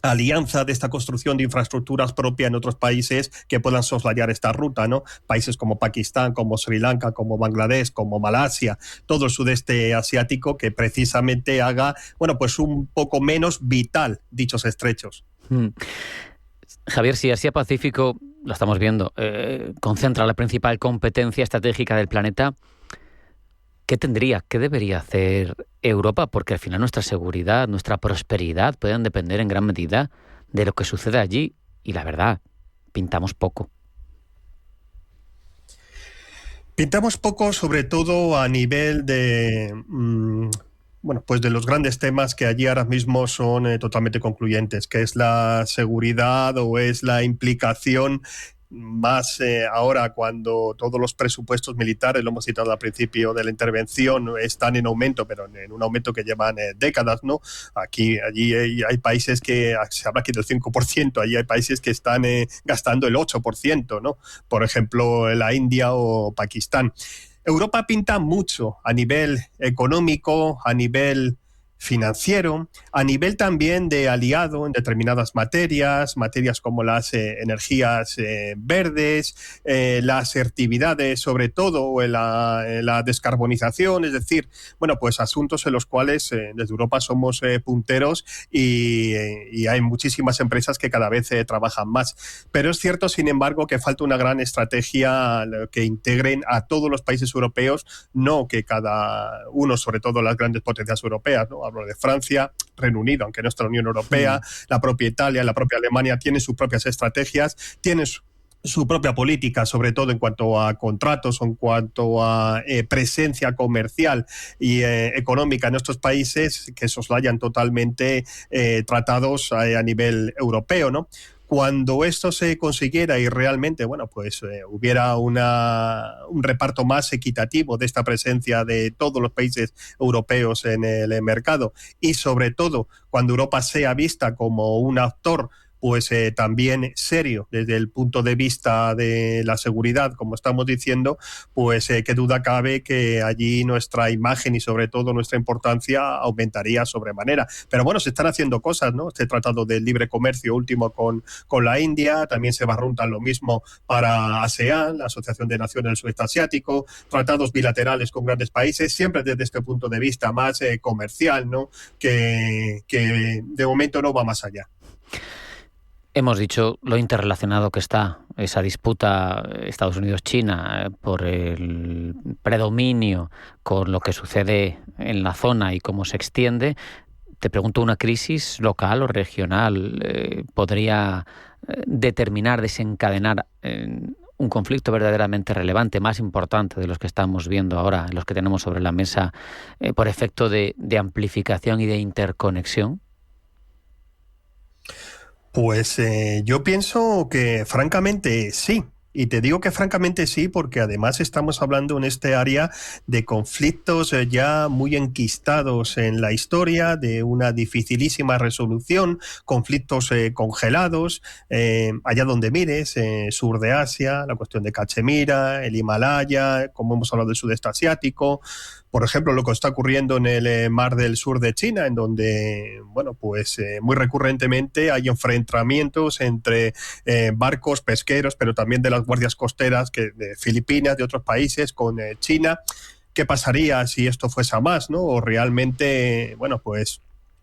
alianza, de esta construcción de infraestructuras propias en otros países que puedan soslayar esta ruta, ¿no? Países como Pakistán, como Sri Lanka, como Bangladesh, como Malasia, todo el sudeste asiático, que precisamente haga, bueno, pues un poco menos vital dichos estrechos. Javier, si Asia-Pacífico, lo estamos viendo, concentra la principal competencia estratégica del planeta, ¿qué debería hacer Europa? Porque al final nuestra seguridad, nuestra prosperidad pueden depender en gran medida de lo que sucede allí. Y la verdad, pintamos poco. Pintamos poco, sobre todo a nivel de, pues de los grandes temas que allí ahora mismo son totalmente concluyentes, que es la seguridad o es la implicación. Más ahora cuando todos los presupuestos militares, lo hemos citado al principio de la intervención, están en aumento, pero en un aumento que llevan décadas, ¿no? Allí hay países que, se habla aquí del 5%, allí hay países que están gastando el 8%, ¿no? Por ejemplo, la India o Pakistán. Europa pinta mucho a nivel económico, a nivel financiero, a nivel también de aliado en determinadas materias como las energías verdes, la asertividad sobre todo en la descarbonización, es decir, bueno, pues asuntos en los cuales desde Europa somos punteros y hay muchísimas empresas que cada vez trabajan más. Pero es cierto, sin embargo, que falta una gran estrategia que integren a todos los países europeos, no que cada uno, sobre todo las grandes potencias europeas, ¿no? Hablo de Francia, Reino Unido, aunque no está la Unión Europea, la propia Italia, la propia Alemania tienen sus propias estrategias, tienen su propia política, sobre todo en cuanto a contratos, en cuanto a presencia comercial y económica en estos países que soslayan totalmente tratados a nivel europeo, ¿no? Cuando esto se consiguiera y realmente, bueno, pues hubiera un reparto más equitativo de esta presencia de todos los países europeos en el mercado, y sobre todo cuando Europa sea vista como un actor pues también serio desde el punto de vista de la seguridad, como estamos diciendo, pues qué duda cabe que allí nuestra imagen y sobre todo nuestra importancia aumentaría sobremanera. Pero bueno, se están haciendo cosas, ¿no? Este tratado de libre comercio último con la India, también se barruntan lo mismo para ASEAN, la Asociación de Naciones del Sudeste Asiático, tratados bilaterales con grandes países, siempre desde este punto de vista más comercial, ¿no? Que de momento no va más allá. Hemos dicho lo interrelacionado que está esa disputa Estados Unidos-China por el predominio con lo que sucede en la zona y cómo se extiende. Te pregunto, ¿una crisis local o regional podría desencadenar un conflicto verdaderamente relevante, más importante de los que estamos viendo ahora, los que tenemos sobre la mesa, por efecto de amplificación y de interconexión? Pues yo pienso que francamente sí. Y te digo que francamente sí, porque además estamos hablando en este área de conflictos ya muy enquistados en la historia, de una dificilísima resolución, conflictos congelados, allá donde mires, sur de Asia, la cuestión de Cachemira, el Himalaya, como hemos hablado del sudeste asiático. Por ejemplo, lo que está ocurriendo en el mar del sur de China, en donde, bueno, pues muy recurrentemente hay enfrentamientos entre barcos pesqueros, pero también de las guardias costeras de Filipinas, de otros países, con China. ¿Qué pasaría si esto fuese a más, ¿no? O realmente, bueno, pues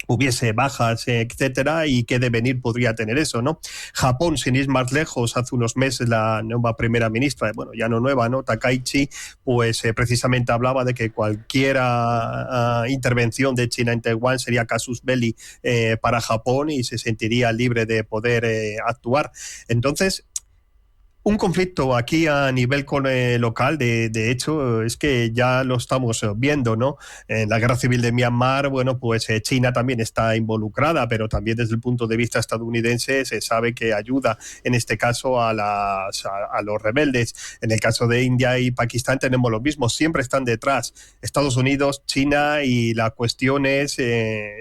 hubiese bajas, etcétera, y qué devenir podría tener eso, ¿no? Japón, sin ir más lejos, hace unos meses la nueva primera ministra, bueno, ya no nueva, ¿no? Takaichi, pues precisamente hablaba de que cualquier intervención de China en Taiwán sería casus belli para Japón y se sentiría libre de poder actuar. Entonces, un conflicto aquí a nivel local, de hecho, es que ya lo estamos viendo, ¿no? En la guerra civil de Myanmar, bueno, pues China también está involucrada, pero también desde el punto de vista estadounidense se sabe que ayuda, en este caso, a los rebeldes. En el caso de India y Pakistán tenemos lo mismo, siempre están detrás Estados Unidos, China, y la cuestión es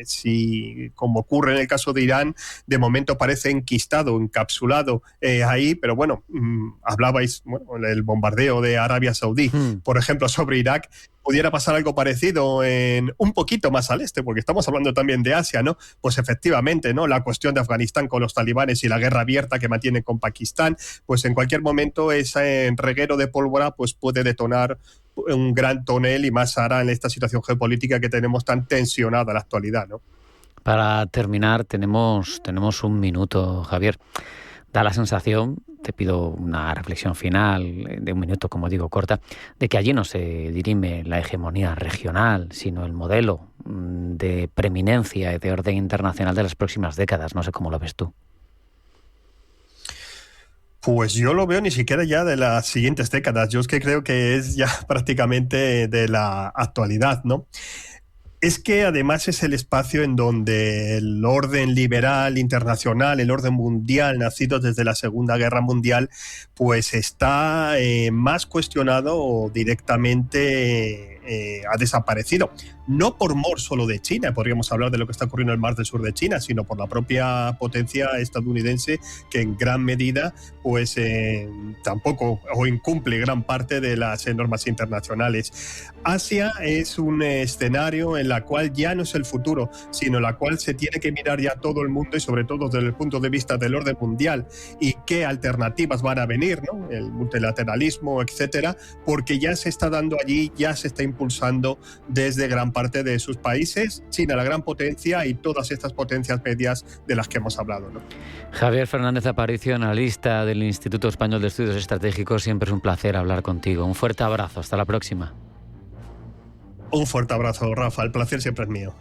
si, como ocurre en el caso de Irán, de momento parece enquistado, encapsulado ahí, pero bueno, hablabais, bueno, el bombardeo de Arabia Saudí, por ejemplo, sobre Irak, pudiera pasar algo parecido en un poquito más al este, porque estamos hablando también de Asia, ¿no? Pues efectivamente, ¿no? La cuestión de Afganistán con los talibanes y la guerra abierta que mantienen con Pakistán, pues en cualquier momento ese reguero de pólvora pues puede detonar un gran tonel, y más ahora en esta situación geopolítica que tenemos tan tensionada en la actualidad, ¿no? Para terminar, tenemos un minuto, Javier. Da la sensación, te pido una reflexión final de un minuto, como digo, corta, de que allí no se dirime la hegemonía regional, sino el modelo de preeminencia y de orden internacional de las próximas décadas. No sé cómo lo ves tú. Pues yo lo veo ni siquiera ya de las siguientes décadas. Yo es que creo que es ya prácticamente de la actualidad, ¿no? Es que además es el espacio en donde el orden liberal internacional, el orden mundial nacido desde la Segunda Guerra Mundial, pues está más cuestionado o directamente ha desaparecido. No por mor solo de China, podríamos hablar de lo que está ocurriendo en el mar del sur de China, sino por la propia potencia estadounidense, que en gran medida pues tampoco o incumple gran parte de las normas internacionales. Asia es un escenario en la cual ya no es el futuro, sino en la cual se tiene que mirar ya todo el mundo, y sobre todo desde el punto de vista del orden mundial y qué alternativas van a venir, ¿no? El multilateralismo, etcétera, porque ya se está dando allí, ya se está impulsando desde gran parte de sus países, China la gran potencia y todas estas potencias medias de las que hemos hablado, ¿no? Javier Fernández Aparicio, analista del Instituto Español de Estudios Estratégicos, siempre es un placer hablar contigo. Un fuerte abrazo, hasta la próxima. Un fuerte abrazo, Rafa, el placer siempre es mío.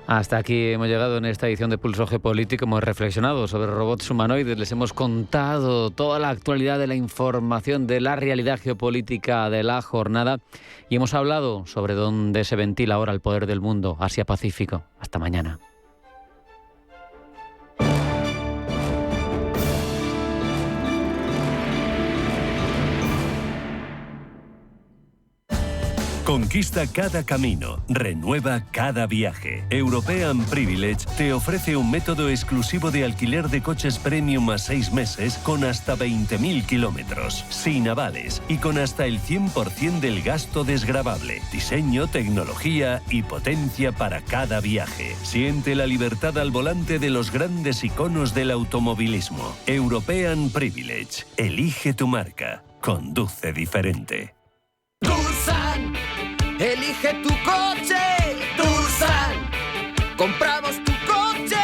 Hasta aquí hemos llegado en esta edición de Pulso Geopolítico. Hemos reflexionado sobre robots humanoides, les hemos contado toda la actualidad de la información de la realidad geopolítica de la jornada y hemos hablado sobre dónde se ventila ahora el poder del mundo, Asia-Pacífico. Hasta mañana. Conquista cada camino, renueva cada viaje. European Privilege te ofrece un método exclusivo de alquiler de coches premium a 6 meses con hasta 20.000 kilómetros, sin avales y con hasta el 100% del gasto desgravable. Diseño, tecnología y potencia para cada viaje. Siente la libertad al volante de los grandes iconos del automovilismo. European Privilege. Elige tu marca. Conduce diferente. Dursan, elige tu coche. Dursan, compramos tu coche.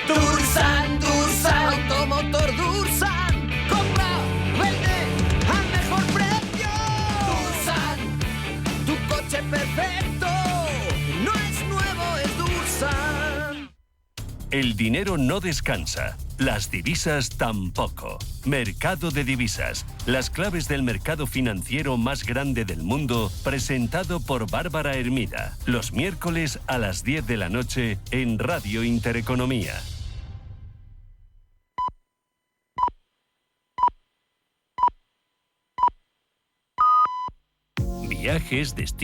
Dursan, Dursan, automotor Dursan. Compra, vende al mejor precio. Dursan, tu coche perfecto. No es nuevo, es Dursan. El dinero no descansa. Las divisas tampoco. Mercado de divisas. Las claves del mercado financiero más grande del mundo, presentado por Bárbara Hermida. Los miércoles a las 10 de la noche en Radio Intereconomía. Viajes, destinos.